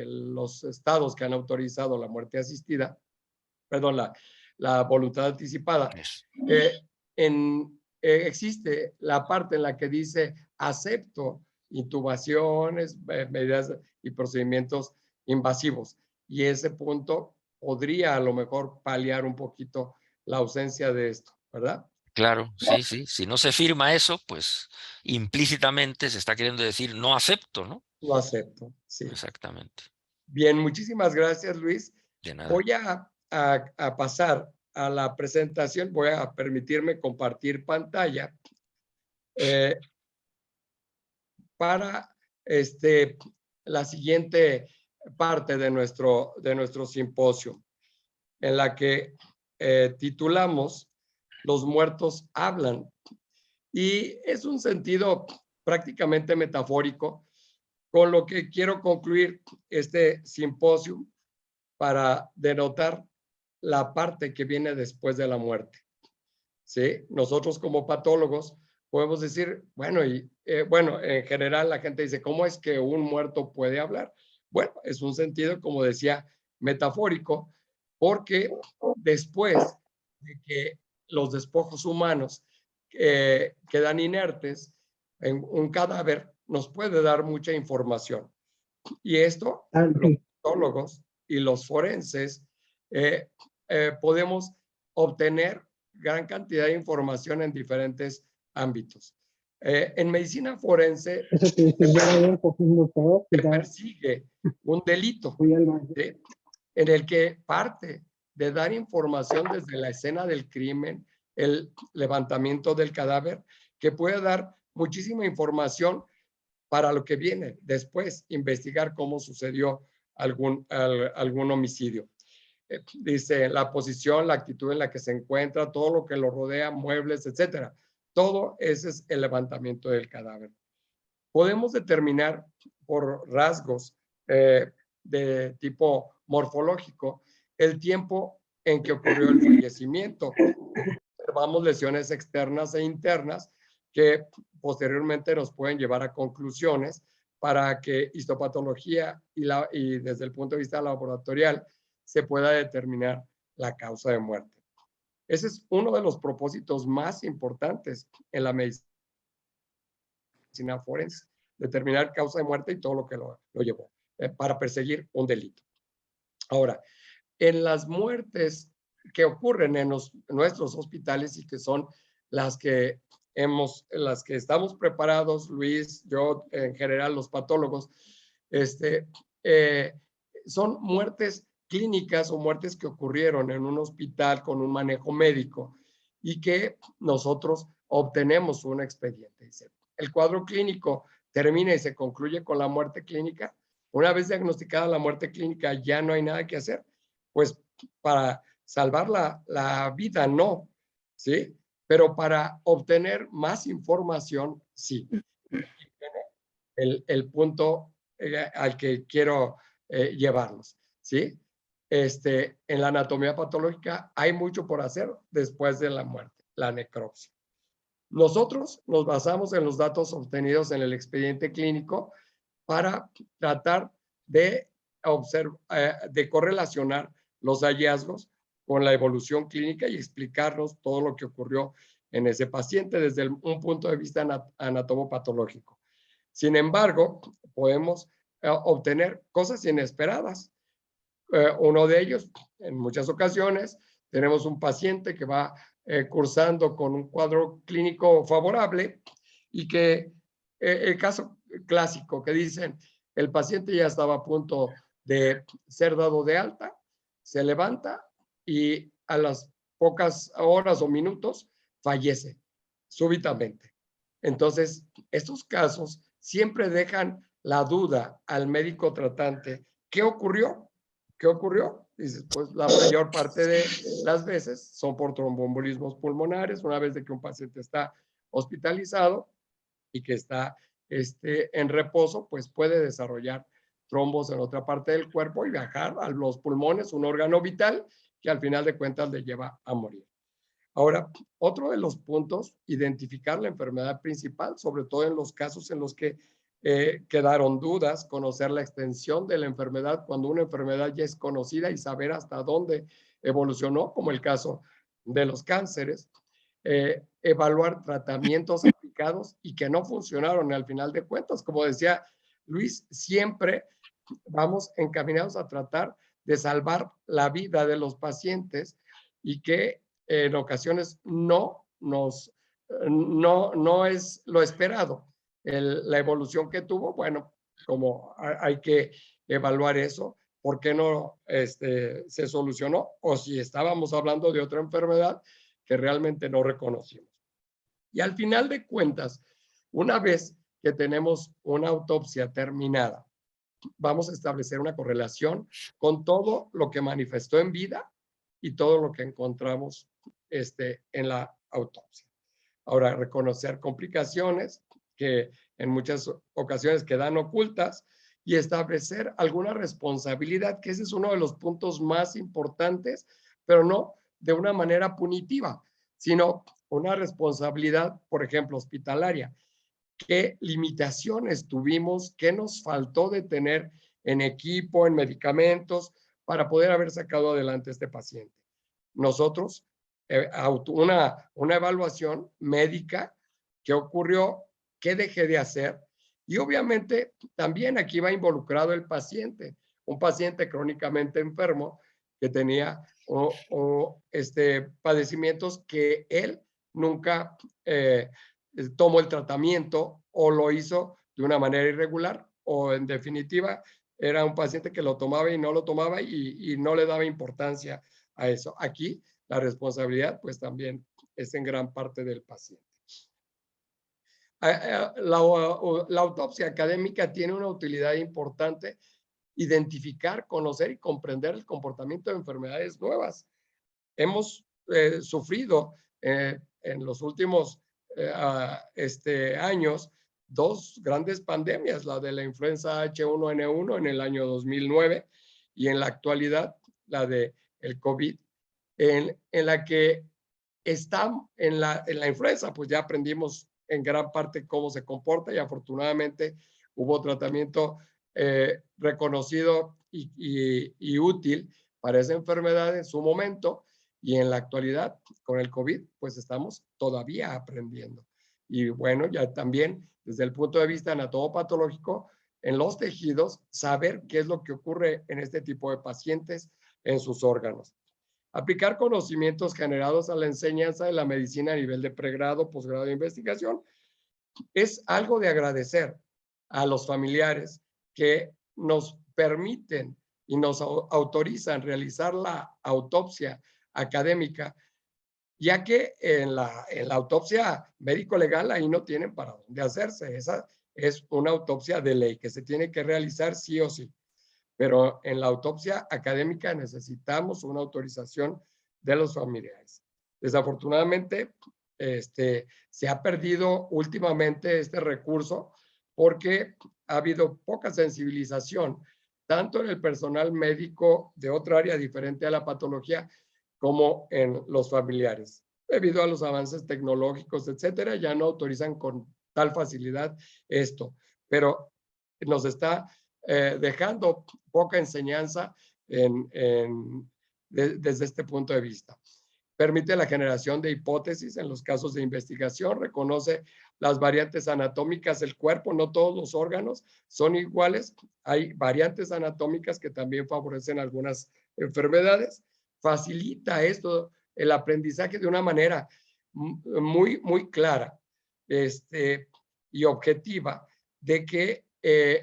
los estados que han autorizado la muerte asistida, perdón, la voluntad anticipada, existe la parte en la que dice acepto intubaciones, medidas y procedimientos invasivos. Y ese punto podría a lo mejor paliar un poquito la ausencia de esto, ¿verdad? Claro, sí, sí. Si no se firma eso, pues implícitamente se está queriendo decir no acepto, ¿no? Lo acepto, sí. Exactamente. Bien, muchísimas gracias, Luis. De nada. Voy a pasar a la presentación, voy a permitirme compartir pantalla para la siguiente parte de nuestro simposio, en la que titulamos Los muertos hablan. Y es un sentido prácticamente metafórico, con lo que quiero concluir este simposio para denotar la parte que viene después de la muerte. ¿Sí? Nosotros como patólogos podemos decir, bueno, en general la gente dice, ¿cómo es que un muerto puede hablar? Bueno, es un sentido, como decía, metafórico, porque después de que los despojos humanos quedan inertes, en un cadáver nos puede dar mucha información. Y esto, los patólogos y los forenses podemos obtener gran cantidad de información en diferentes ámbitos. En medicina forense se persigue un delito, ¿sí? En el que parte de dar información desde la escena del crimen, el levantamiento del cadáver, que puede dar muchísima información para lo que viene después, investigar cómo sucedió algún homicidio. Dice la posición, la actitud en la que se encuentra, todo lo que lo rodea, muebles, etcétera. Todo ese es el levantamiento del cadáver. Podemos determinar por rasgos de tipo morfológico el tiempo en que ocurrió el fallecimiento. Observamos lesiones externas e internas que posteriormente nos pueden llevar a conclusiones para que histopatología y desde el punto de vista laboratorial se pueda determinar la causa de muerte. Ese es uno de los propósitos más importantes en la medicina forense, determinar causa de muerte y todo lo que lo llevó para perseguir un delito. Ahora, en las muertes que ocurren en nuestros hospitales y que son las que estamos preparados, Luis, yo, en general, los patólogos, son muertes clínicas o muertes que ocurrieron en un hospital con un manejo médico y que nosotros obtenemos un expediente. El cuadro clínico termina y se concluye con la muerte clínica. Una vez diagnosticada la muerte clínica, ya no hay nada que hacer. Pues para salvar la vida, no, ¿sí? Pero para obtener más información, sí. El punto al que quiero llevarlos, ¿sí? En la anatomía patológica hay mucho por hacer después de la muerte. la necropsia. Nosotros nos basamos en los datos obtenidos en el expediente clínico para tratar de de correlacionar los hallazgos con la evolución clínica y explicarnos todo lo que ocurrió en ese paciente desde un punto de vista anatomopatológico. Sin embargo, podemos obtener cosas inesperadas. Uno de ellos, en muchas ocasiones, tenemos un paciente que va cursando con un cuadro clínico favorable y que el caso clásico que dicen, el paciente ya estaba a punto de ser dado de alta, se levanta y a las pocas horas o minutos fallece súbitamente. Entonces, estos casos siempre dejan la duda al médico tratante. ¿Qué ocurrió? ¿Qué ocurrió? Dices, pues la mayor parte de las veces son por tromboembolismos pulmonares, una vez de que un paciente está hospitalizado y que está en reposo, pues puede desarrollar trombos en otra parte del cuerpo y viajar a los pulmones, un órgano vital que al final de cuentas le lleva a morir. Ahora, otro de los puntos, identificar la enfermedad principal, sobre todo en los casos en los que quedaron dudas, conocer la extensión de la enfermedad cuando una enfermedad ya es conocida y saber hasta dónde evolucionó, como el caso de los cánceres, evaluar tratamientos aplicados y que no funcionaron al final de cuentas. Como decía Luis, siempre vamos encaminados a tratar de salvar la vida de los pacientes y que en ocasiones no es lo esperado. La evolución que tuvo, bueno, como hay que evaluar eso, ¿por qué no se solucionó? O si estábamos hablando de otra enfermedad que realmente no reconocimos. Y al final de cuentas, una vez que tenemos una autopsia terminada, vamos a establecer una correlación con todo lo que manifestó en vida y todo lo que encontramos en la autopsia. Ahora, reconocer complicaciones que en muchas ocasiones quedan ocultas y establecer alguna responsabilidad, que ese es uno de los puntos más importantes, pero no de una manera punitiva, sino una responsabilidad, por ejemplo, hospitalaria. ¿Qué limitaciones tuvimos? ¿Qué nos faltó de tener en equipo, en medicamentos, para poder haber sacado adelante a este paciente? Nosotros, una evaluación médica, ¿qué ocurrió? ¿Qué dejé de hacer? Y obviamente también aquí va involucrado el paciente, un paciente crónicamente enfermo que tenía padecimientos que él nunca tomó el tratamiento o lo hizo de una manera irregular o en definitiva era un paciente que lo tomaba y no lo tomaba y no le daba importancia a eso. Aquí la responsabilidad pues también es en gran parte del paciente. La autopsia académica tiene una utilidad importante: identificar, conocer y comprender el comportamiento de enfermedades nuevas. Hemos sufrido en los últimos años dos grandes pandemias, la de la influenza H1N1 en el año 2009 y en la actualidad la de el COVID, en la que está en la influenza, pues ya aprendimos en gran parte cómo se comporta y afortunadamente hubo tratamiento reconocido y útil para esa enfermedad en su momento, y en la actualidad con el COVID pues estamos todavía aprendiendo. Y bueno, ya también desde el punto de vista anatomopatológico en los tejidos, saber qué es lo que ocurre en este tipo de pacientes en sus órganos. Aplicar conocimientos generados a la enseñanza de la medicina a nivel de pregrado, posgrado de investigación. Es algo de agradecer a los familiares que nos permiten y nos autorizan realizar la autopsia académica, ya que en la autopsia médico-legal ahí no tienen para dónde hacerse. Esa es una autopsia de ley que se tiene que realizar sí o sí. Pero en la autopsia académica necesitamos una autorización de los familiares. Desafortunadamente, se ha perdido últimamente este recurso porque ha habido poca sensibilización, tanto en el personal médico de otra área diferente a la patología, como en los familiares. debido a los avances tecnológicos, etcétera, ya no autorizan con tal facilidad esto, pero nos está dejando poca enseñanza desde este punto de vista. Permite la generación de hipótesis en los casos de investigación, reconoce las variantes anatómicas del cuerpo, no todos los órganos son iguales, hay variantes anatómicas que también favorecen algunas enfermedades, facilita esto, el aprendizaje de una manera muy clara y objetiva, de que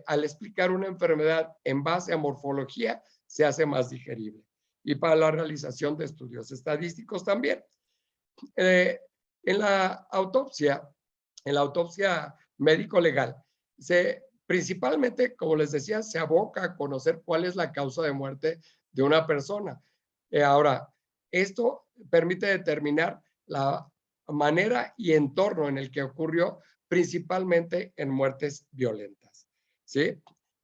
al explicar una enfermedad en base a morfología se hace más digerible. Y para la realización de estudios estadísticos también. En la autopsia médico-legal, principalmente, como les decía, se aboca a conocer cuál es la causa de muerte de una persona. Ahora, esto permite determinar la manera y entorno en el que ocurrió, principalmente en muertes violentas. ¿Sí?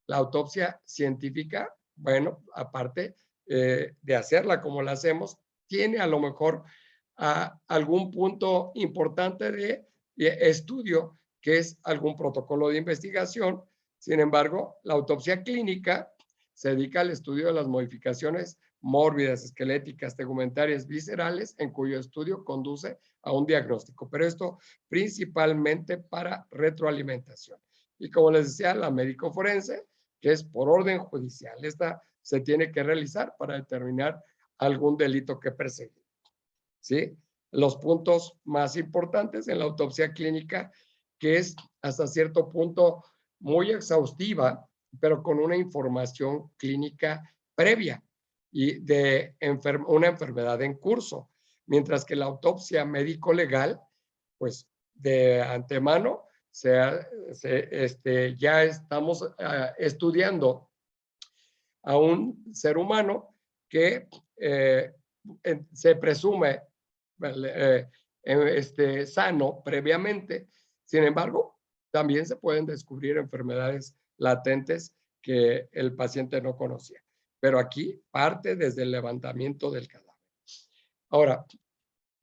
La autopsia científica, bueno, aparte de hacerla como la hacemos, tiene a lo mejor algún punto importante de estudio, que es algún protocolo de investigación. Sin embargo, la autopsia clínica se dedica al estudio de las modificaciones mórbidas, esqueléticas, tegumentarias, viscerales, en cuyo estudio conduce a un diagnóstico, pero esto principalmente para retroalimentación. Y como les decía, la médico forense, que es por orden judicial, esta se tiene que realizar para determinar algún delito que perseguir. ¿Sí? Los puntos más importantes en la autopsia clínica, que es hasta cierto punto muy exhaustiva, pero con una información clínica previa y de una enfermedad en curso, mientras que la autopsia médico-legal, pues de antemano, ya estamos estudiando a un ser humano que se presume sano previamente. Sin embargo, también se pueden descubrir enfermedades latentes que el paciente no conocía. Pero aquí parte desde el levantamiento del cadáver. Ahora,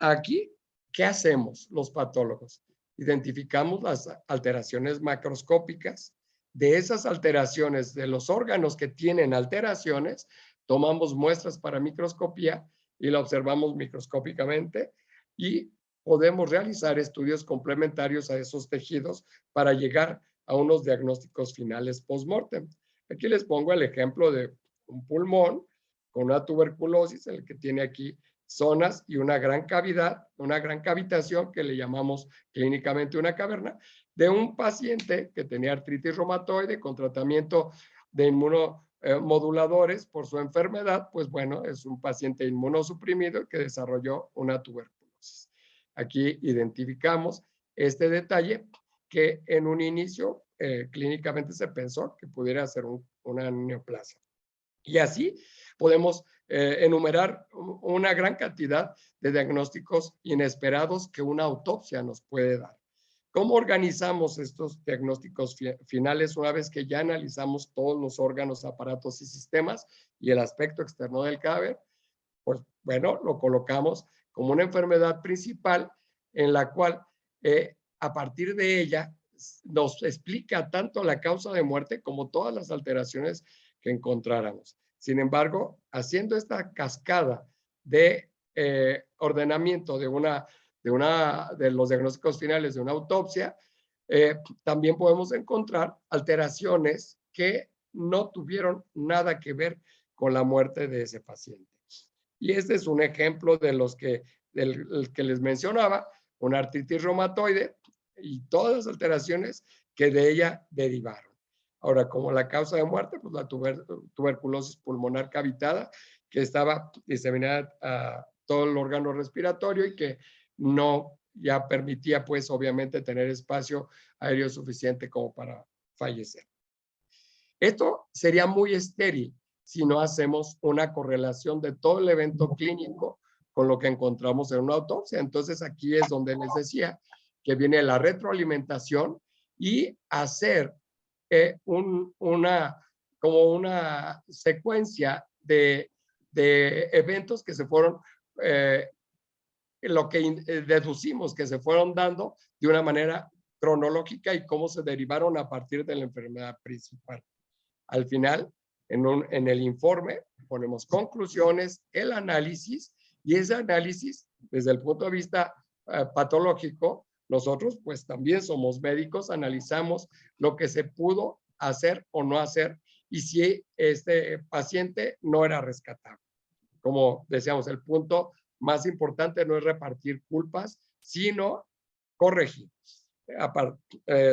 aquí, ¿qué hacemos los patólogos? Identificamos las alteraciones macroscópicas. De esas alteraciones, de los órganos que tienen alteraciones, tomamos muestras para microscopía y la observamos microscópicamente y podemos realizar estudios complementarios a esos tejidos para llegar a unos diagnósticos finales post-mortem. Aquí les pongo el ejemplo de un pulmón con una tuberculosis, el que tiene aquí zonas y una gran cavidad, una gran cavitación que le llamamos clínicamente una caverna, de un paciente que tenía artritis reumatoide con tratamiento de inmunomoduladores por su enfermedad, pues bueno, es un paciente inmunosuprimido que desarrolló una tuberculosis. Aquí identificamos este detalle que en un inicio clínicamente se pensó que pudiera ser una neoplasia. Y así podemos enumerar una gran cantidad de diagnósticos inesperados que una autopsia nos puede dar. ¿Cómo organizamos estos diagnósticos finales una vez que ya analizamos todos los órganos, aparatos y sistemas y el aspecto externo del cadáver? Pues bueno, lo colocamos como una enfermedad principal en la cual a partir de ella nos explica tanto la causa de muerte como todas las alteraciones que encontráramos. Sin embargo, haciendo esta cascada de ordenamiento de los diagnósticos finales de una autopsia, también podemos encontrar alteraciones que no tuvieron nada que ver con la muerte de ese paciente. Y este es un ejemplo de el que les mencionaba, una artritis reumatoide y todas las alteraciones que de ella derivaron. Ahora, como la causa de muerte, pues la tuberculosis pulmonar cavitada, que estaba diseminada a todo el órgano respiratorio y que no ya permitía, pues, obviamente, tener espacio aéreo suficiente como para fallecer. Esto sería muy estéril si no hacemos una correlación de todo el evento clínico con lo que encontramos en una autopsia. Entonces, aquí es donde les decía que viene la retroalimentación y hacer como una secuencia de eventos que se fueron lo que deducimos que se fueron dando de una manera cronológica y cómo se derivaron a partir de la enfermedad principal. Al final, en el informe, ponemos conclusiones, el análisis, y ese análisis, desde el punto de vista patológico, nosotros pues también somos médicos, analizamos lo que se pudo hacer o no hacer y si este paciente no era rescatable. Como decíamos, el punto más importante no es repartir culpas, sino corregir.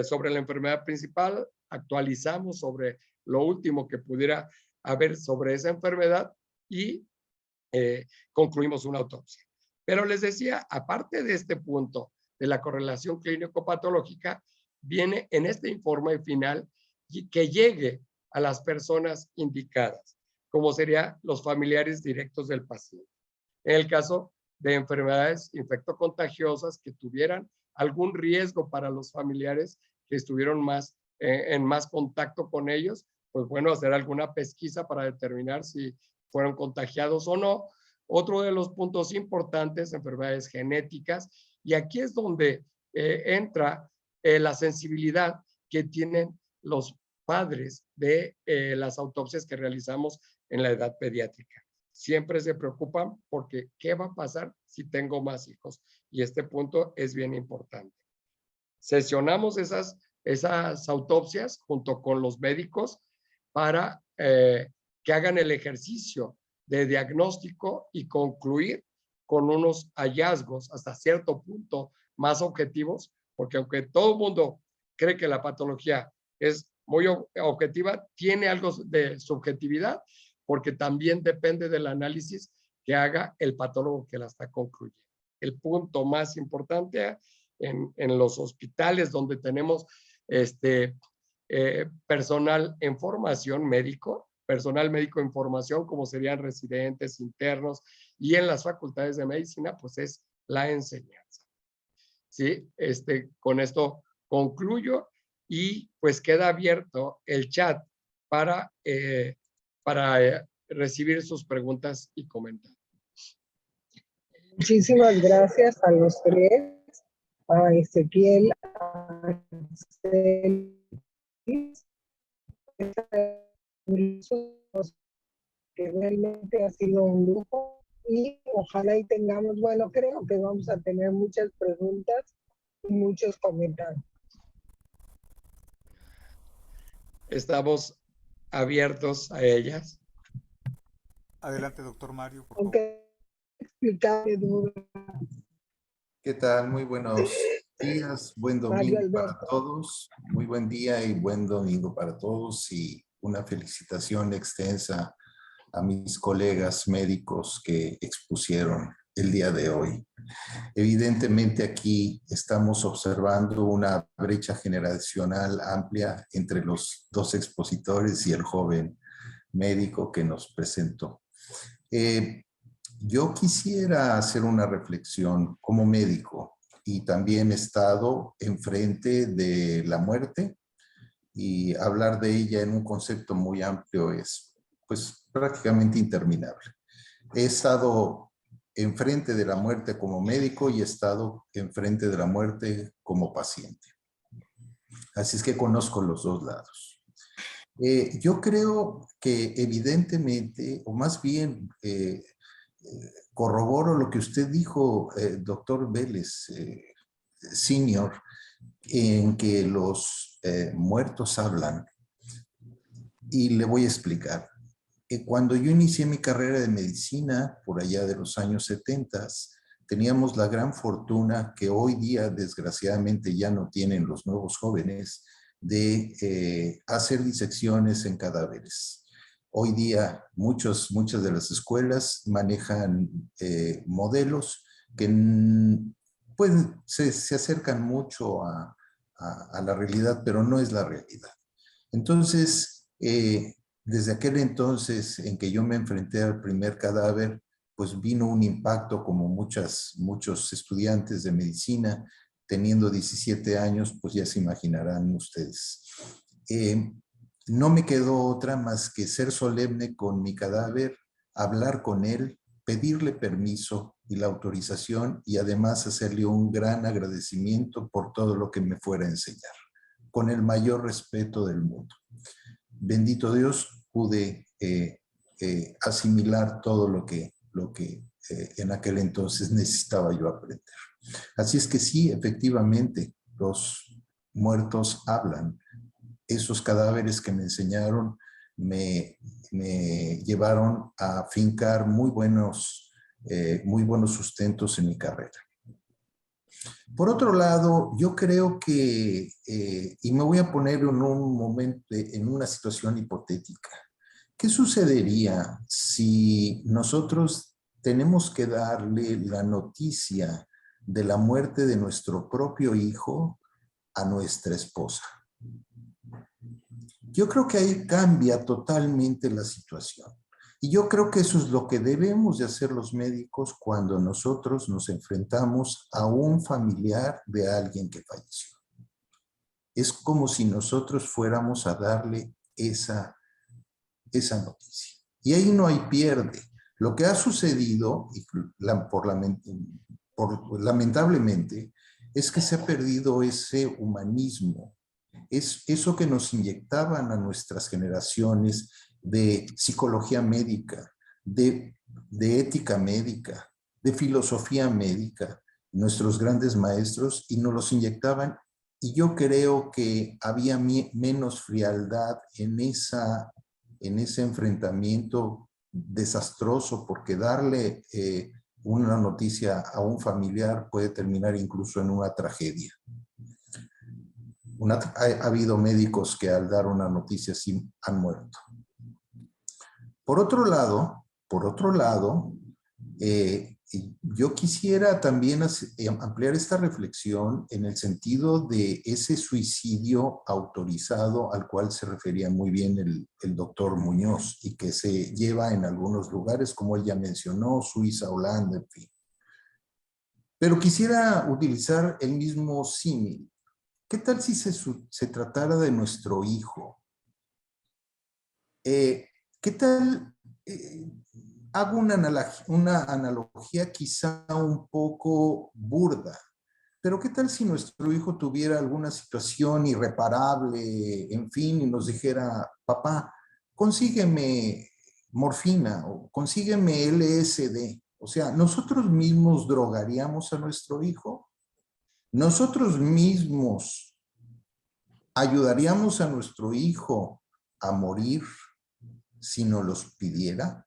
Sobre la enfermedad principal, actualizamos sobre lo último que pudiera haber sobre esa enfermedad y concluimos una autopsia. Pero les decía, aparte de este punto de la correlación clínico-patológica, viene en este informe final que llegue a las personas indicadas, como serían los familiares directos del paciente. En el caso de enfermedades infectocontagiosas que tuvieran algún riesgo para los familiares que estuvieron en más contacto con ellos, pues bueno, hacer alguna pesquisa para determinar si fueron contagiados o no. Otro de los puntos importantes, enfermedades genéticas, y aquí es donde entra la sensibilidad que tienen los padres de las autopsias que realizamos en la edad pediátrica. Siempre se preocupan porque ¿qué va a pasar si tengo más hijos? Y este punto es bien importante. Sesionamos esas autopsias junto con los médicos para que hagan el ejercicio de diagnóstico y concluir con unos hallazgos hasta cierto punto más objetivos, porque aunque todo el mundo cree que la patología es muy objetiva, tiene algo de subjetividad, porque también depende del análisis que haga el patólogo que la está concluyendo. El punto más importante en los hospitales donde tenemos personal en formación médico, personal médico en formación, como serían residentes, internos, y en las facultades de medicina, pues es la enseñanza. ¿Sí? Con esto concluyo y pues queda abierto el chat para recibir sus preguntas y comentarios. Muchísimas gracias a los tres, a Ezequiel, a que realmente ha sido un lujo y ojalá y tengamos, bueno, creo que vamos a tener muchas preguntas y muchos comentarios. Estamos abiertos a ellas. Adelante, doctor Mario, por favor. Aunque explicarle dudas. ¿Qué tal? Muy buenos días, buen domingo para todos. Muy buen día y buen domingo para todos y una felicitación extensa a mis colegas médicos que expusieron el día de hoy. Evidentemente aquí estamos observando una brecha generacional amplia entre los dos expositores y el joven médico que nos presentó. Yo quisiera hacer una reflexión como médico y también he estado enfrente de la muerte y hablar de ella en un concepto muy amplio es pues prácticamente interminable. He estado enfrente de la muerte como médico y he estado enfrente de la muerte como paciente. Así es que conozco los dos lados. Yo creo que evidentemente, o más bien corroboro lo que usted dijo, doctor Vélez, senior, en que los muertos hablan. Y le voy a explicar. Cuando yo inicié mi carrera de medicina, por allá de los años 70, teníamos la gran fortuna que hoy día, desgraciadamente, ya no tienen los nuevos jóvenes, de hacer disecciones en cadáveres. Hoy día muchas de las escuelas manejan modelos que pues, se acercan mucho a la realidad, pero no es la realidad. Entonces, desde aquel entonces en que yo me enfrenté al primer cadáver, pues vino un impacto como muchos estudiantes de medicina, teniendo 17 años, pues ya se imaginarán ustedes. No me quedó otra más que ser solemne con mi cadáver, hablar con él, pedirle permiso y la autorización y además hacerle un gran agradecimiento por todo lo que me fuera a enseñar, con el mayor respeto del mundo. Bendito Dios, pude asimilar todo lo que en aquel entonces necesitaba yo aprender. Así es que sí, efectivamente, los muertos hablan. Esos cadáveres que me enseñaron me llevaron a fincar muy buenos sustentos en mi carrera. Por otro lado, yo creo que, y me voy a poner en un momento, en una situación hipotética, ¿qué sucedería si nosotros tenemos que darle la noticia de la muerte de nuestro propio hijo a nuestra esposa? Yo creo que ahí cambia totalmente la situación. Y yo creo que eso es lo que debemos de hacer los médicos cuando nosotros nos enfrentamos a un familiar de alguien que falleció. Es como si nosotros fuéramos a darle esa noticia. Y ahí no hay pierde. Lo que ha sucedido, lamentablemente, es que se ha perdido ese humanismo. Es eso que nos inyectaban a nuestras generaciones de psicología médica, de ética médica, de filosofía médica, nuestros grandes maestros, y nos los inyectaban. Y yo creo que había menos frialdad en ese enfrentamiento desastroso, porque darle una noticia a un familiar puede terminar incluso en una tragedia. Ha habido médicos que al dar una noticia así han muerto. Por otro lado, yo quisiera también ampliar esta reflexión en el sentido de ese suicidio autorizado al cual se refería muy bien el doctor Muñoz y que se lleva en algunos lugares, como él ya mencionó, Suiza, Holanda, en fin. Pero quisiera utilizar el mismo símil. ¿Qué tal si se tratara de nuestro hijo? ¿Qué tal? Hago una analogía quizá un poco burda, pero ¿qué tal si nuestro hijo tuviera alguna situación irreparable, en fin, y nos dijera, papá, consígueme morfina o consígueme LSD? O sea, ¿nosotros mismos drogaríamos a nuestro hijo? ¿Nosotros mismos ayudaríamos a nuestro hijo a morir si nos los pidiera?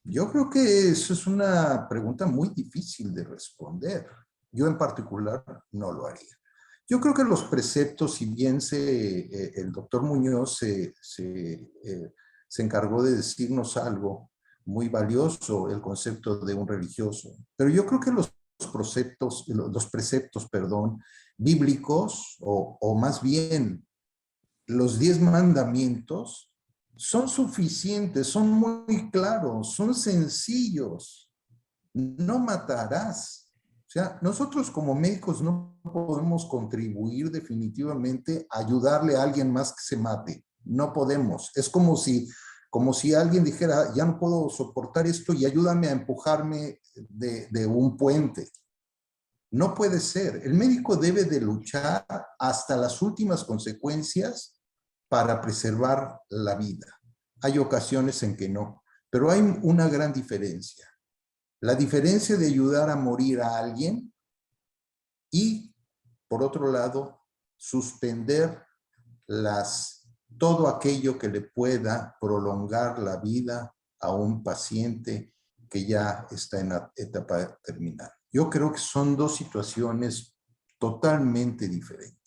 Yo creo que eso es una pregunta muy difícil de responder. Yo en particular no lo haría. Yo creo que los preceptos, si bien el doctor Muñoz se encargó de decirnos algo muy valioso, el concepto de un religioso, pero yo creo que los preceptos, bíblicos, o más bien los 10 mandamientos, son suficientes, son muy claros, son sencillos. No matarás. O sea, nosotros como médicos no podemos contribuir definitivamente a ayudarle a alguien más que se mate. No podemos. Es como si alguien dijera, ya no puedo soportar esto y ayúdame a empujarme de un puente. No puede ser. El médico debe de luchar hasta las últimas consecuencias para preservar la vida. Hay ocasiones en que no, pero hay una gran diferencia. La diferencia de ayudar a morir a alguien y, por otro lado, suspender todo aquello que le pueda prolongar la vida a un paciente que ya está en la etapa terminal. Yo creo que son dos situaciones totalmente diferentes.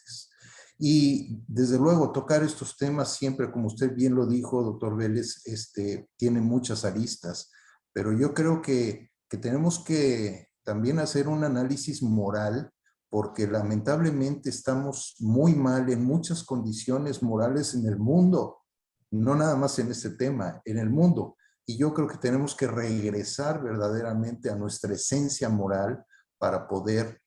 Y desde luego tocar estos temas siempre, como usted bien lo dijo, doctor Vélez, tiene muchas aristas, pero yo creo que tenemos que también hacer un análisis moral, porque lamentablemente estamos muy mal en muchas condiciones morales en el mundo, no nada más en este tema, en el mundo. Y yo creo que tenemos que regresar verdaderamente a nuestra esencia moral para poder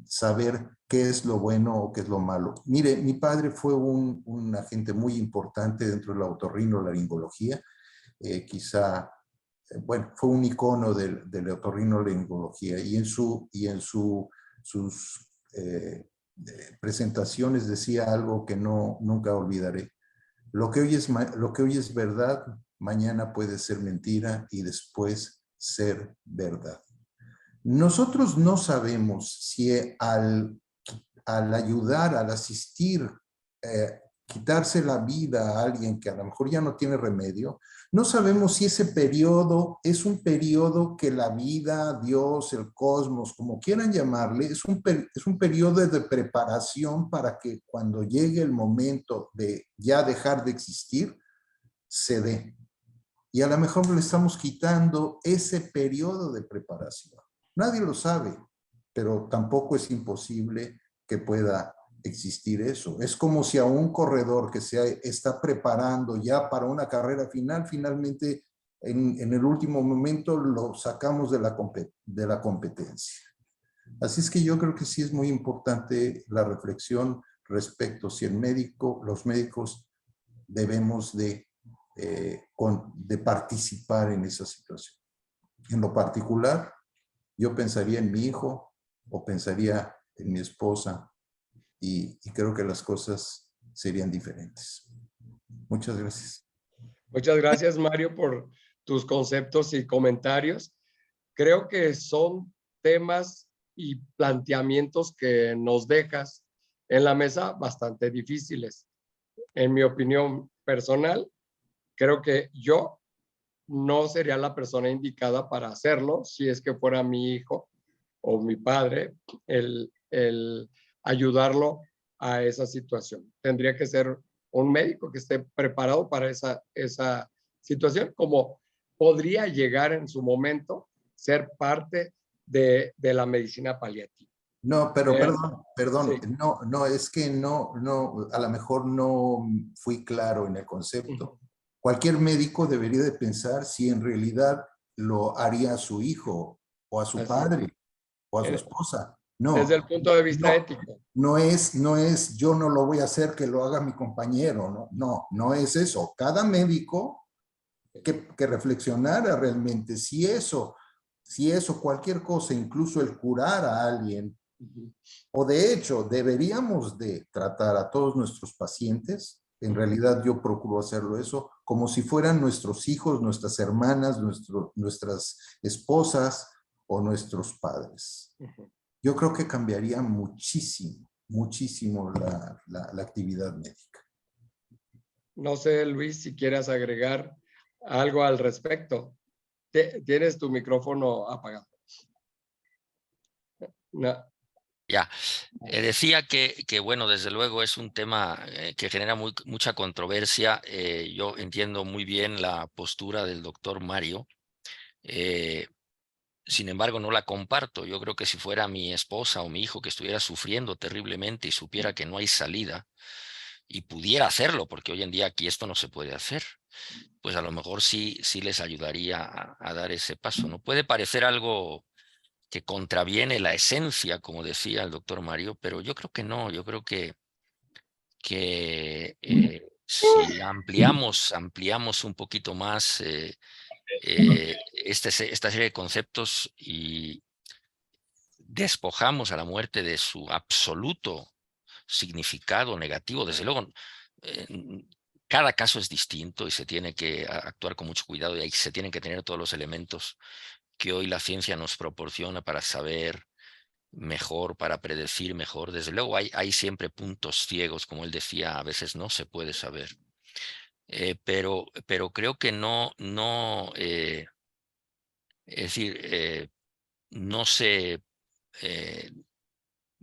saber qué es lo bueno o qué es lo malo. Mire, mi padre fue un agente muy importante dentro de la otorrinolaringología. Quizá bueno, fue un icono de la otorrinolaringología y en sus presentaciones decía algo que nunca olvidaré. Lo que hoy es verdad, mañana puede ser mentira y después ser verdad. Nosotros no sabemos si al ayudar, al asistir, quitarse la vida a alguien que a lo mejor ya no tiene remedio, no sabemos si ese periodo es un periodo que la vida, Dios, el cosmos, como quieran llamarle, es un periodo de preparación para que cuando llegue el momento de ya dejar de existir, se dé. Y a lo mejor le estamos quitando ese periodo de preparación. Nadie lo sabe, pero tampoco es imposible que pueda existir eso. Es como si a un corredor que se está preparando ya para una carrera final, finalmente en el último momento lo sacamos de la competencia. Así es que yo creo que sí es muy importante la reflexión respecto si los médicos debemos de participar en esa situación. En lo particular, yo pensaría en mi hijo o pensaría en mi esposa y creo que las cosas serían diferentes. Muchas gracias. Muchas gracias, Mario, por tus conceptos y comentarios. Creo que son temas y planteamientos que nos dejas en la mesa bastante difíciles. En mi opinión personal, creo que yo no sería la persona indicada para hacerlo si es que fuera mi hijo o mi padre el ayudarlo a esa situación. Tendría que ser un médico que esté preparado para esa situación, como podría llegar en su momento ser parte de la medicina paliativa. No, pero perdón, Sí. no, es que no, a lo mejor no fui claro en el concepto. Cualquier médico debería de pensar si en realidad lo haría a su hijo o a su padre o a su esposa. No. Desde el punto de vista ético. No es yo no lo voy a hacer que lo haga mi compañero, no es eso. Cada médico que reflexionara realmente si eso, cualquier cosa, incluso el curar a alguien, o de hecho deberíamos de tratar a todos nuestros pacientes, en realidad yo procuro hacerlo eso, como si fueran nuestros hijos, nuestras hermanas, nuestras esposas o nuestros padres. Yo creo que cambiaría muchísimo la actividad médica. No sé, Luis, si quieras agregar algo al respecto. Tienes tu micrófono apagado. No. Ya, decía que, bueno, desde luego es un tema que genera mucha controversia. Yo entiendo muy bien la postura del doctor Mario. Sin embargo, no la comparto. Yo creo que si fuera mi esposa o mi hijo que estuviera sufriendo terriblemente y supiera que no hay salida y pudiera hacerlo, porque hoy en día aquí esto no se puede hacer, pues a lo mejor sí les ayudaría a dar ese paso. No puede parecer algo que contraviene la esencia, como decía el doctor Mario, pero yo creo que no. Yo creo que si ampliamos un poquito más esta serie de conceptos y despojamos a la muerte de su absoluto significado negativo, desde luego, cada caso es distinto y se tiene que actuar con mucho cuidado y ahí se tienen que tener todos los elementos que hoy la ciencia nos proporciona para saber mejor, para predecir mejor. Desde luego hay siempre puntos ciegos, como él decía, a veces no se puede saber. Pero creo que es decir, no se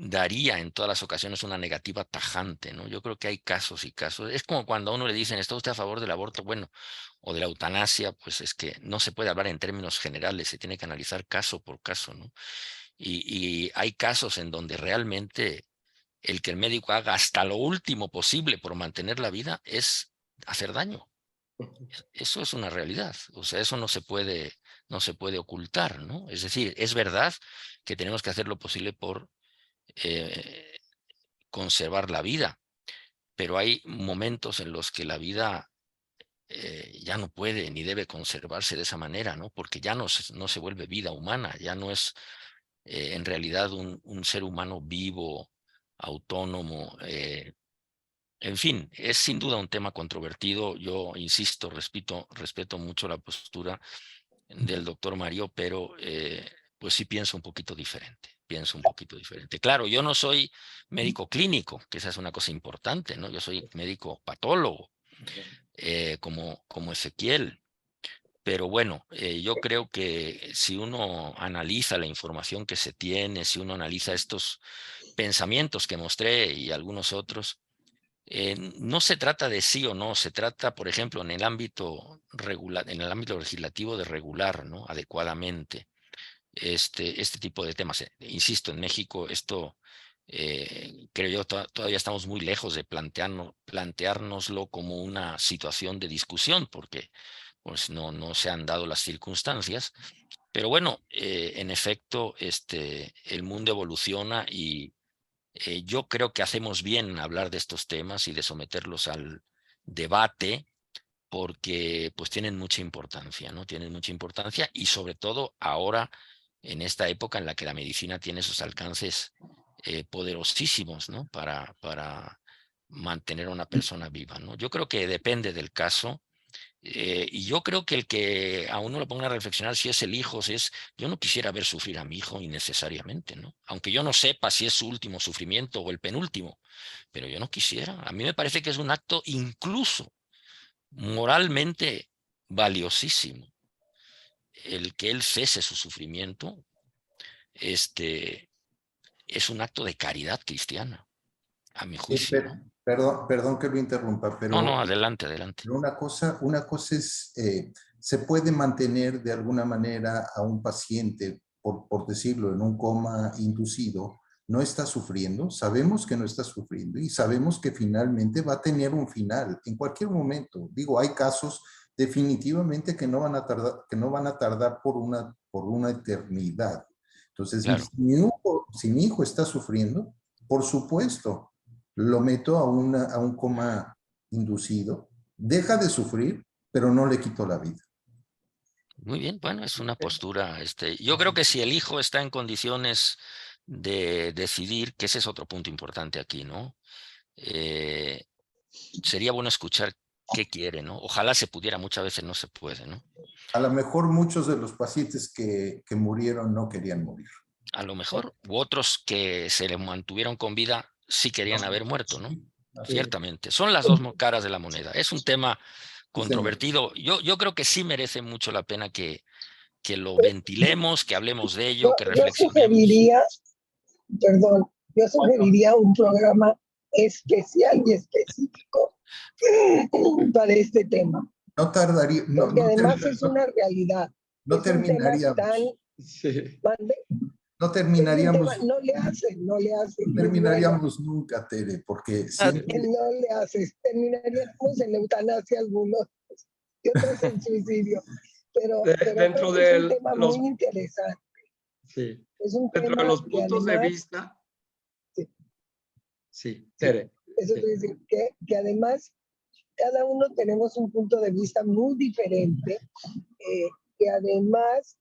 daría en todas las ocasiones una negativa tajante, ¿no? Yo creo que hay casos y casos. Es como cuando a uno le dicen, ¿está usted a favor del aborto? Bueno, o de la eutanasia, pues es que no se puede hablar en términos generales, se tiene que analizar caso por caso, ¿no? Y hay casos en donde realmente el que el médico haga hasta lo último posible por mantener la vida es hacer daño. Eso es una realidad, o sea, eso no se puede ocultar, ¿no? Es decir, es verdad que tenemos que hacer lo posible por conservar la vida, pero hay momentos en los que la vida ya no puede ni debe conservarse de esa manera, ¿no? Porque ya no se vuelve vida humana, ya no es en realidad un ser humano vivo, autónomo. En fin, es sin duda un tema controvertido. Yo insisto, respeto mucho la postura del doctor Mario, pero pues sí pienso un poquito diferente. Claro, yo no soy médico clínico, que esa es una cosa importante, ¿no? Yo soy médico patólogo, como Ezequiel. Pero bueno, yo creo que si uno analiza la información que se tiene, si uno analiza estos pensamientos que mostré y algunos otros, no se trata de sí o no, se trata, por ejemplo, en el ámbito legislativo de regular, ¿no? Adecuadamente este tipo de temas. Insisto, en México esto, creo yo, todavía estamos muy lejos de planteárnoslo como una situación de discusión, porque pues no se han dado las circunstancias. Pero bueno, en efecto, el mundo evoluciona y yo creo que hacemos bien en hablar de estos temas y de someterlos al debate, porque pues tienen mucha importancia, ¿no? Tienen mucha importancia y sobre todo ahora, en esta época en la que la medicina tiene sus alcances poderosísimos, ¿no? Para mantener a una persona viva, ¿no? Yo creo que depende del caso. Y yo creo que el que a uno lo ponga a reflexionar si es el hijo, yo no quisiera ver sufrir a mi hijo innecesariamente, ¿no? Aunque yo no sepa si es su último sufrimiento o el penúltimo, pero yo no quisiera. A mí me parece que es un acto incluso moralmente valiosísimo el que él cese su sufrimiento. Es un acto de caridad cristiana, a mi juicio, ¿no? Perdón que lo interrumpa, No, pero adelante, adelante. una cosa es, se puede mantener de alguna manera a un paciente, por decirlo, en un coma inducido, no está sufriendo, sabemos que no está sufriendo y sabemos que finalmente va a tener un final en cualquier momento. Digo, hay casos definitivamente que no van a tardar por una eternidad. Entonces, Claro. si mi hijo está sufriendo, por supuesto, lo meto a un coma inducido, deja de sufrir, pero no le quito la vida. Muy bien, bueno, es una postura. Yo creo que si el hijo está en condiciones de decidir, que ese es otro punto importante aquí, ¿no? Sería bueno escuchar qué quiere, ¿no? Ojalá se pudiera, muchas veces no se puede, ¿no? A lo mejor muchos de los pacientes que murieron no querían morir. A lo mejor, u otros que se le mantuvieron con vida sí querían haber muerto, ¿no? Ciertamente. Son las dos caras de la moneda. Es un tema controvertido. Yo creo que sí merece mucho la pena que lo ventilemos, que hablemos de ello, que reflexionemos. Yo sugeriría un programa especial y específico para este tema. No tardaría, porque además es una realidad. No terminaríamos. No terminaríamos. No le hace. No terminaríamos nunca, Tere, porque siempre... No le haces. Terminaríamos en eutanasia algunos y otros en suicidio. Pero dentro de es un tema muy interesante. Sí. Es un dentro tema de los puntos además, de vista. Sí, Tere. Eso quiere decir que además cada uno tenemos un punto de vista muy diferente, que además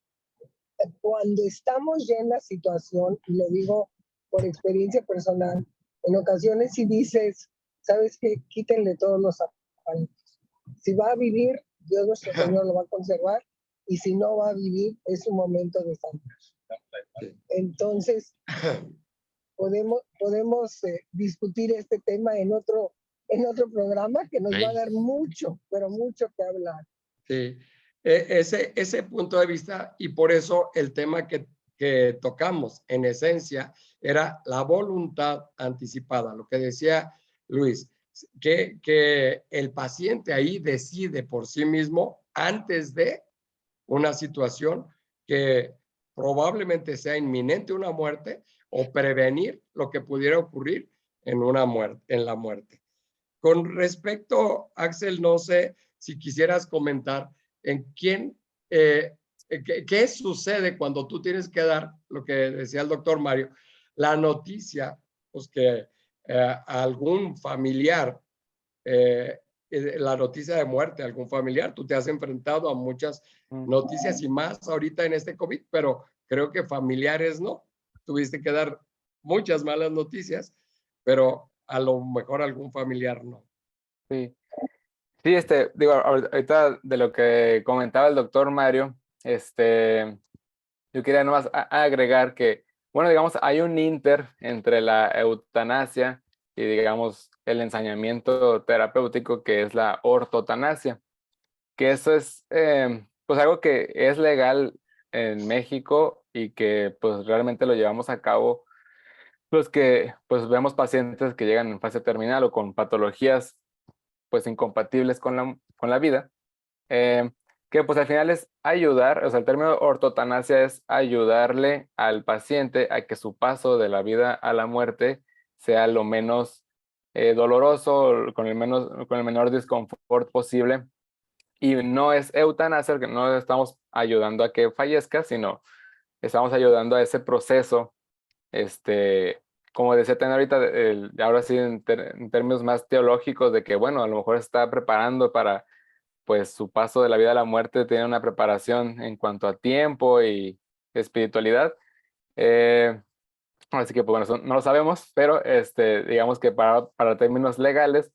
cuando estamos ya en la situación, y lo digo por experiencia personal, en ocasiones si dices, ¿sabes qué? Quítenle todos los aparatos. Si va a vivir, Dios nuestro Señor lo va a conservar, y si no va a vivir, es un momento de sanidad. Entonces, podemos discutir este tema en otro programa que nos va a dar mucho, pero mucho que hablar. Sí, ese punto de vista, y por eso el tema que tocamos en esencia era la voluntad anticipada, lo que decía Luis, que el paciente ahí decide por sí mismo antes de una situación que probablemente sea inminente una muerte o prevenir lo que pudiera ocurrir en la muerte. Con respecto, Axel, no sé si quisieras comentar en qué sucede cuando tú tienes que dar, lo que decía el doctor Mario, la noticia, pues que algún familiar la noticia de muerte de algún familiar. Tú te has enfrentado a muchas noticias y más ahorita en este COVID, pero creo que familiares no. Tuviste que dar muchas malas noticias, pero a lo mejor algún familiar no. Sí. Sí, digo, ahorita de lo que comentaba el doctor Mario, yo quería nomás agregar que, bueno, digamos, hay un entre la eutanasia y, digamos, el ensañamiento terapéutico que es la ortotanasia, que eso es, pues, algo que es legal en México y que, pues, realmente lo llevamos a cabo, pues, que, pues, vemos pacientes que llegan en fase terminal o con patologías, pues, incompatibles con la vida, que pues al final es ayudar, o sea, el término ortotanasia es ayudarle al paciente a que su paso de la vida a la muerte sea lo menos doloroso, con el menor disconfort posible. Y no es eutanasia, que no estamos ayudando a que fallezca, sino estamos ayudando a ese proceso, como decía Tena ahorita, ahora sí en términos más teológicos, de que, bueno, a lo mejor está preparando para, pues, su paso de la vida a la muerte, tiene una preparación en cuanto a tiempo y espiritualidad. Así que, pues, bueno, eso no lo sabemos, pero digamos que para términos legales,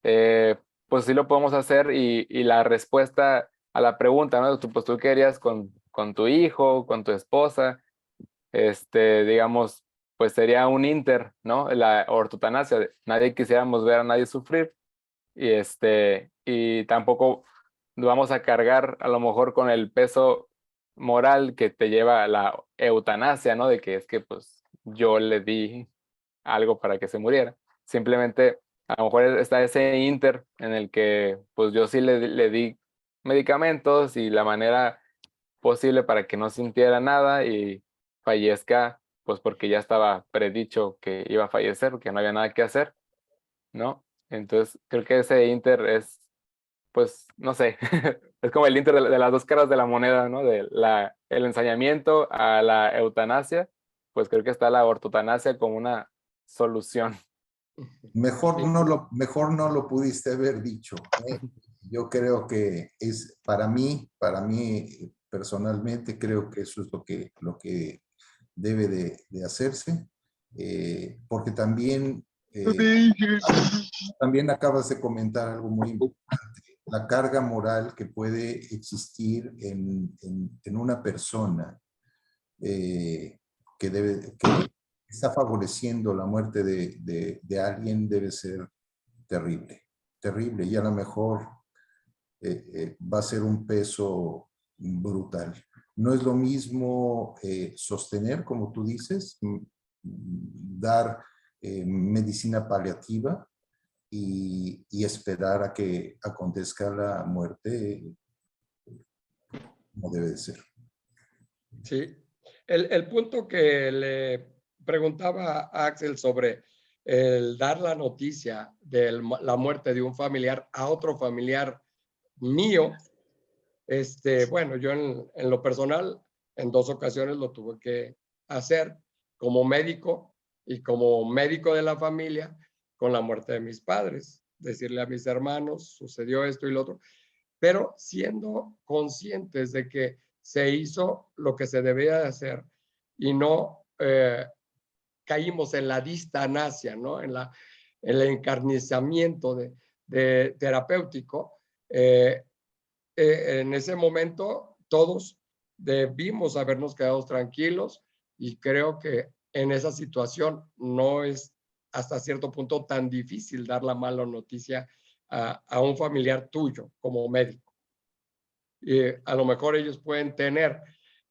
pues sí lo podemos hacer, y la respuesta a la pregunta, ¿no? Pues tú querías con tu hijo, con tu esposa, digamos, pues sería un ¿no? La ortotanasia. Nadie quisiéramos ver a nadie sufrir, y tampoco vamos a cargar a lo mejor con el peso moral que te lleva a la eutanasia, ¿no? De que es que, pues, yo le di algo para que se muriera. Simplemente a lo mejor está ese en el que, pues, yo sí le di medicamentos y la manera posible para que no sintiera nada y fallezca, pues porque ya estaba predicho que iba a fallecer, porque no había nada que hacer, ¿no? Entonces creo que ese es, pues, no sé, es como el de las dos caras de la moneda, ¿no? El ensañamiento a la eutanasia, pues creo que está la ortotanasia como una solución. Mejor no lo pudiste haber dicho, ¿eh? Yo creo que es para mí personalmente, creo que eso es lo que debe de hacerse, porque también acabas de comentar algo muy importante, la carga moral que puede existir en una persona que está favoreciendo la muerte de alguien, debe ser terrible, terrible, y a lo mejor va a ser un peso brutal. No es lo mismo sostener, como tú dices, dar medicina paliativa y esperar a que acontezca la muerte como debe de ser. Sí, el punto que le preguntaba a Axel sobre el dar la noticia de la muerte de un familiar a otro familiar mío, bueno, yo en lo personal, en 2 ocasiones lo tuve que hacer como médico y como médico de la familia con la muerte de mis padres, decirle a mis hermanos, sucedió esto y lo otro, pero siendo conscientes de que se hizo lo que se debía de hacer y no caímos en la distanasia, ¿no? En el encarnizamiento de terapéutico. En ese momento todos debimos habernos quedado tranquilos, y creo que en esa situación no es hasta cierto punto tan difícil dar la mala noticia a un familiar tuyo como médico. A lo mejor ellos pueden tener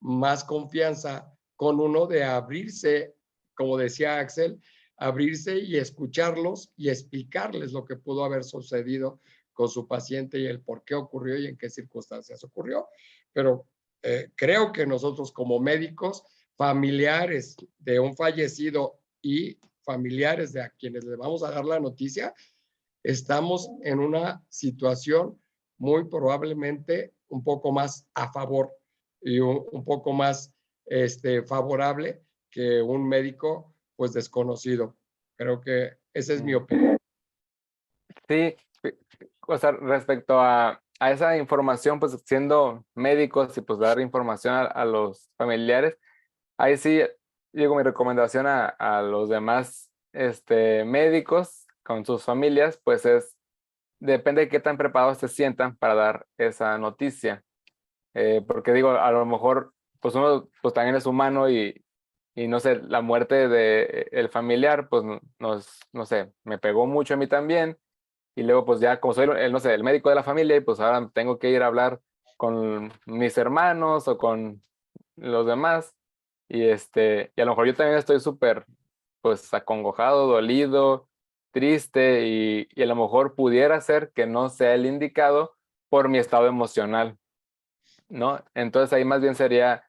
más confianza con uno de abrirse, como decía Axel, abrirse y escucharlos y explicarles lo que pudo haber sucedido con su paciente y el por qué ocurrió y en qué circunstancias ocurrió. Pero creo que nosotros como médicos, familiares de un fallecido y familiares de a quienes le vamos a dar la noticia, estamos en una situación muy probablemente un poco más a favor y un poco más favorable que un médico pues desconocido. Creo que esa es mi opinión. Sí, o sea, respecto a esa información, pues siendo médicos y pues dar información a los familiares, ahí sí, digo, mi recomendación a los demás médicos con sus familias, pues depende de qué tan preparados se sientan para dar esa noticia. Porque digo, a lo mejor, pues uno pues también es humano y no sé, la muerte de el familiar, pues no sé, me pegó mucho a mí también. Y luego pues ya como soy no sé, el médico de la familia, y pues ahora tengo que ir a hablar con mis hermanos o con los demás. Y a lo mejor yo también estoy súper pues acongojado, dolido, triste y a lo mejor pudiera ser que no sea el indicado por mi estado emocional, ¿no? Entonces ahí más bien sería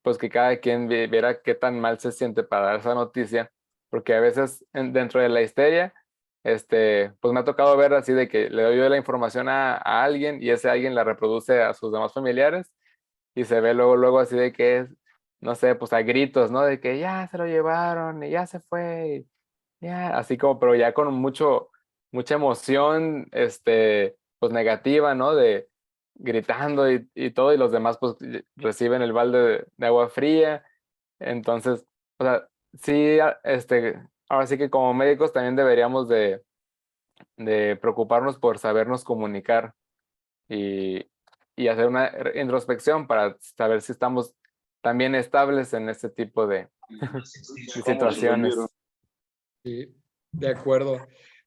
pues que cada quien viera qué tan mal se siente para dar esa noticia, porque a veces dentro de la histeria, pues me ha tocado ver así de que le doy yo la información a alguien y ese alguien la reproduce a sus demás familiares y se ve luego así de que es, no sé, pues a gritos, ¿no? De que ya se lo llevaron y ya se fue, y ya, así como, pero ya con mucha emoción, pues negativa, ¿no? De gritando y todo, y los demás pues reciben el balde de agua fría. Entonces, o sea, sí, ahora sí que como médicos también deberíamos de preocuparnos por sabernos comunicar y hacer una introspección para saber si estamos también estables en este tipo de situaciones. Sí, de acuerdo.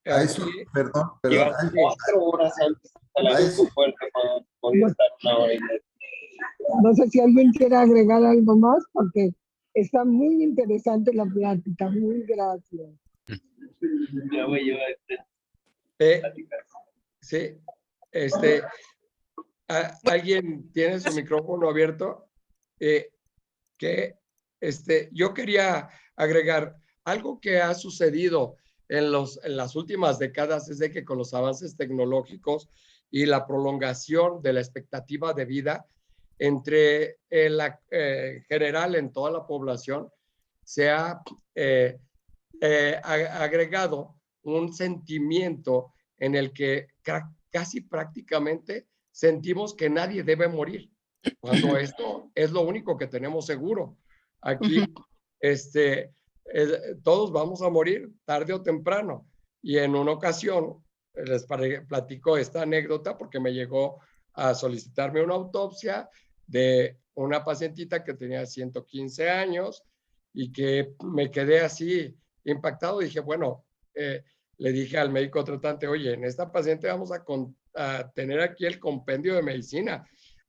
A eso, Aquí, perdón, Llegan sí, 4 horas antes al aeropuerto para poder estar 1 hora y media. No sé si alguien quiere agregar algo más, porque está muy interesante la plática. Muy gracias. Ya voy a llevar eh, sí, ¿alguien tiene su micrófono abierto? Que yo quería agregar algo que ha sucedido en las últimas décadas es de que con los avances tecnológicos y la prolongación de la expectativa de vida entre la general en toda la población se ha agregado un sentimiento en el que casi prácticamente sentimos que nadie debe morir, cuando esto es lo único que tenemos seguro. Aquí, todos vamos a morir tarde o temprano. Y en una ocasión, les platico esta anécdota porque me llegó a solicitarme una autopsia de una pacientita que tenía 115 años y que me quedé así impactado. Dije, bueno, le dije al médico tratante, oye, en esta paciente vamos a tener aquí el compendio de medicina.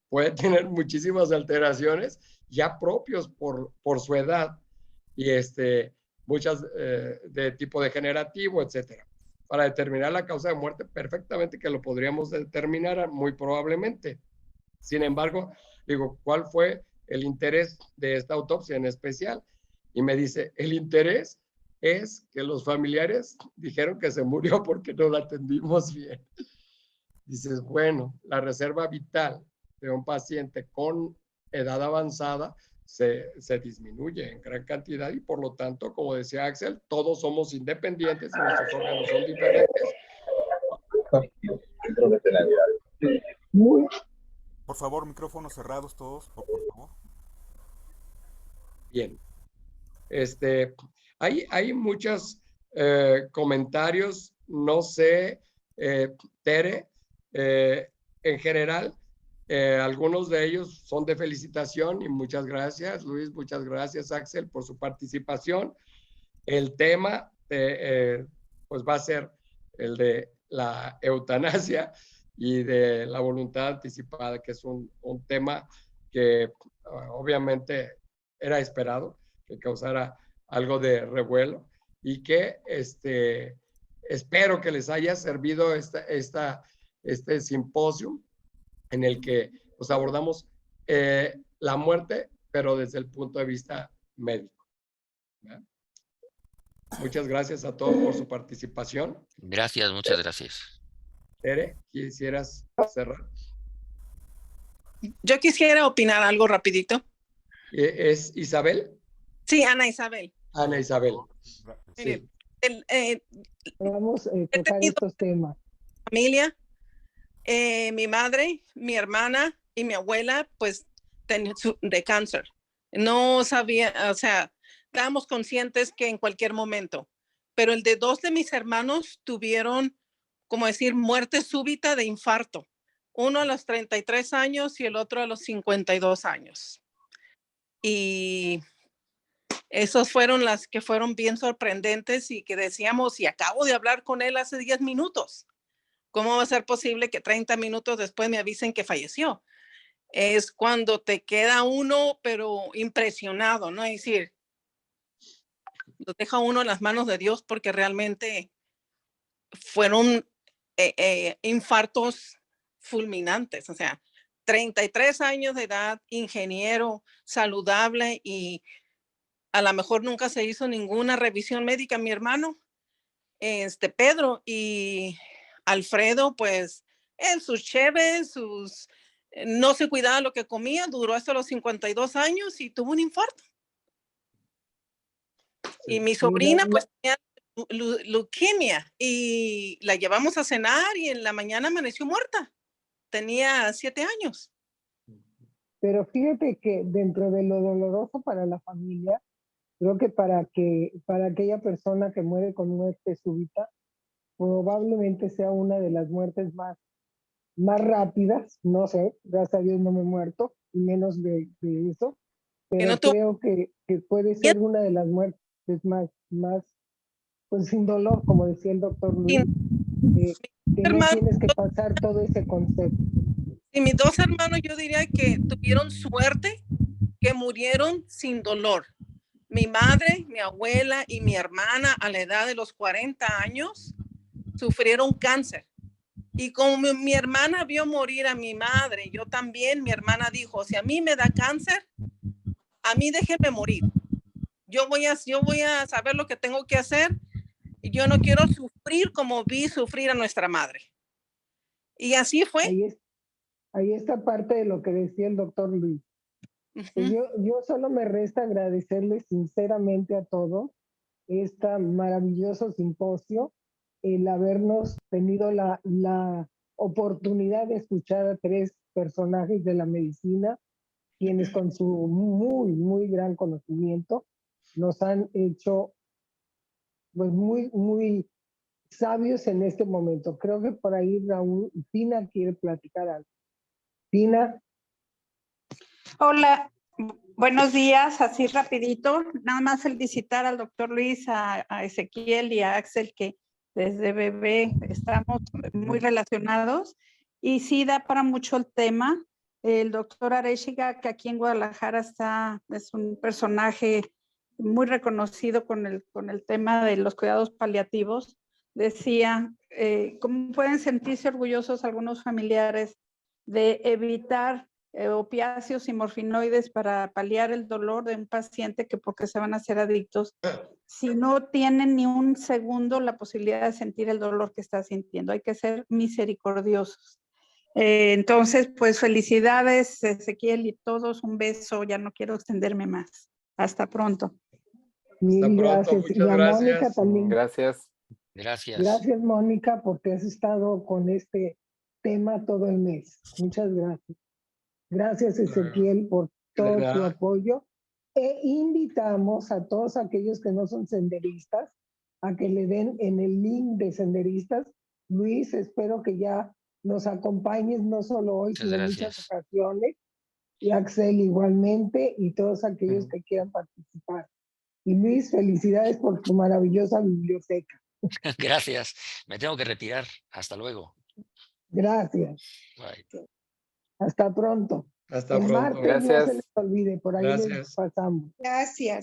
Puede tener muchísimas alteraciones ya propios por su edad y muchas de tipo degenerativo, etcétera. Para determinar la causa de muerte, perfectamente que lo podríamos determinar muy probablemente. Sin embargo, digo, ¿cuál fue el interés de esta autopsia en especial? Y me dice, el interés es que los familiares dijeron que se murió porque no la atendimos bien. Dices, bueno, la reserva vital de un paciente con edad avanzada se disminuye en gran cantidad y por lo tanto, como decía Axel, todos somos independientes y nuestros órganos son diferentes. Muy, Por favor, micrófonos cerrados todos, por favor. Bien. Hay muchos comentarios, no sé, Tere, en general, algunos de ellos son de felicitación y muchas gracias, Luis, muchas gracias, Axel, por su participación. El tema, pues va a ser el de la eutanasia y de la voluntad anticipada, que es un tema que obviamente era esperado, que causara algo de revuelo y que espero que les haya servido este simposio en el que pues, abordamos la muerte, pero desde el punto de vista médico. ¿Verdad? Muchas gracias a todos por su participación. Gracias, muchas gracias. Tere, ¿quisieras cerrar? Yo quisiera opinar algo rapidito. ¿Es Isabel? Sí, Ana Isabel. Ana Isabel. Mire, Sí. vamos a tocar estos temas. Familia Mi madre, mi hermana y mi abuela, pues, de cáncer. No sabía, o sea, estábamos conscientes que en cualquier momento, pero el de 2 de mis hermanos tuvieron, como decir, muerte súbita de infarto. Uno a los 33 años y el otro a los 52 años. Y esos fueron las que fueron bien sorprendentes y que decíamos, y acabo de hablar con él hace 10 minutos. ¿Cómo va a ser posible que 30 minutos después me avisen que falleció? Es cuando te queda uno, pero impresionado, ¿no? Es decir, lo deja uno en las manos de Dios porque realmente fueron infartos fulminantes, o sea, 33 años de edad, ingeniero, saludable y a lo mejor nunca se hizo ninguna revisión médica. Mi hermano, Pedro y Alfredo, pues en sus cheves, no se cuidaba lo que comía, duró hasta los 52 años y tuvo un infarto. Y mi sobrina, pues tenía leucemia y la llevamos a cenar y en la mañana amaneció muerta. Tenía 7 años. Pero fíjate que dentro de lo doloroso para la familia, creo que para aquella persona que muere con muerte súbita, probablemente sea una de las muertes más rápidas. No sé, gracias a Dios no me he muerto, y menos de eso, pero no creo que puede ser una de las muertes más, pues sin dolor, como decía el doctor Luis, que no tienes que pasar todo ese concepto. Y mis 2 hermanos, yo diría que tuvieron suerte, que murieron sin dolor. Mi madre, mi abuela y mi hermana a la edad de los 40 años sufrieron cáncer. Y como mi hermana vio morir a mi madre, yo también, mi hermana dijo, si a mí me da cáncer, a mí déjenme morir. Yo voy a saber lo que tengo que hacer y yo no quiero sufrir como vi sufrir a nuestra madre. Y así fue. Ahí está parte de lo que decía el doctor Luis. Yo solo me resta agradecerles sinceramente a todos este maravilloso simposio, el habernos tenido la oportunidad de escuchar a 3 personajes de la medicina, quienes con su muy, muy gran conocimiento nos han hecho pues muy, muy sabios en este momento. Creo que por ahí Raúl, Tina quiere platicar algo. Tina. Hola, buenos días, así rapidito. Nada más felicitar al doctor Luis, a Ezequiel y a Axel, que desde bebé estamos muy relacionados. Y sí da para mucho el tema. El doctor Arechiga, que aquí en Guadalajara es un personaje muy reconocido con el tema de los cuidados paliativos, decía, ¿cómo pueden sentirse orgullosos algunos familiares de evitar opiáceos y morfinoides para paliar el dolor de un paciente que porque se van a hacer adictos, si no tienen ni un segundo la posibilidad de sentir el dolor que está sintiendo? Hay que ser misericordiosos. Entonces, pues felicidades, Ezequiel y todos, un beso, ya no quiero extenderme más. Hasta pronto. Mil gracias. Y a Mónica también. Gracias. Gracias, Mónica, porque has estado con este tema todo el mes. Muchas gracias. Gracias, Ezequiel, por todo tu apoyo. E invitamos a todos aquellos que no son senderistas a que le den en el link de senderistas. Luis, espero que ya nos acompañes no solo hoy, sino en muchas ocasiones. Y Axel igualmente, y todos aquellos que quieran participar. Y Luis, felicidades por tu maravillosa biblioteca. Gracias. Me tengo que retirar. Hasta luego. Gracias. Bye. Hasta pronto. Hasta el pronto. martes Gracias. no se les olvide, por ahí les pasamos. Gracias.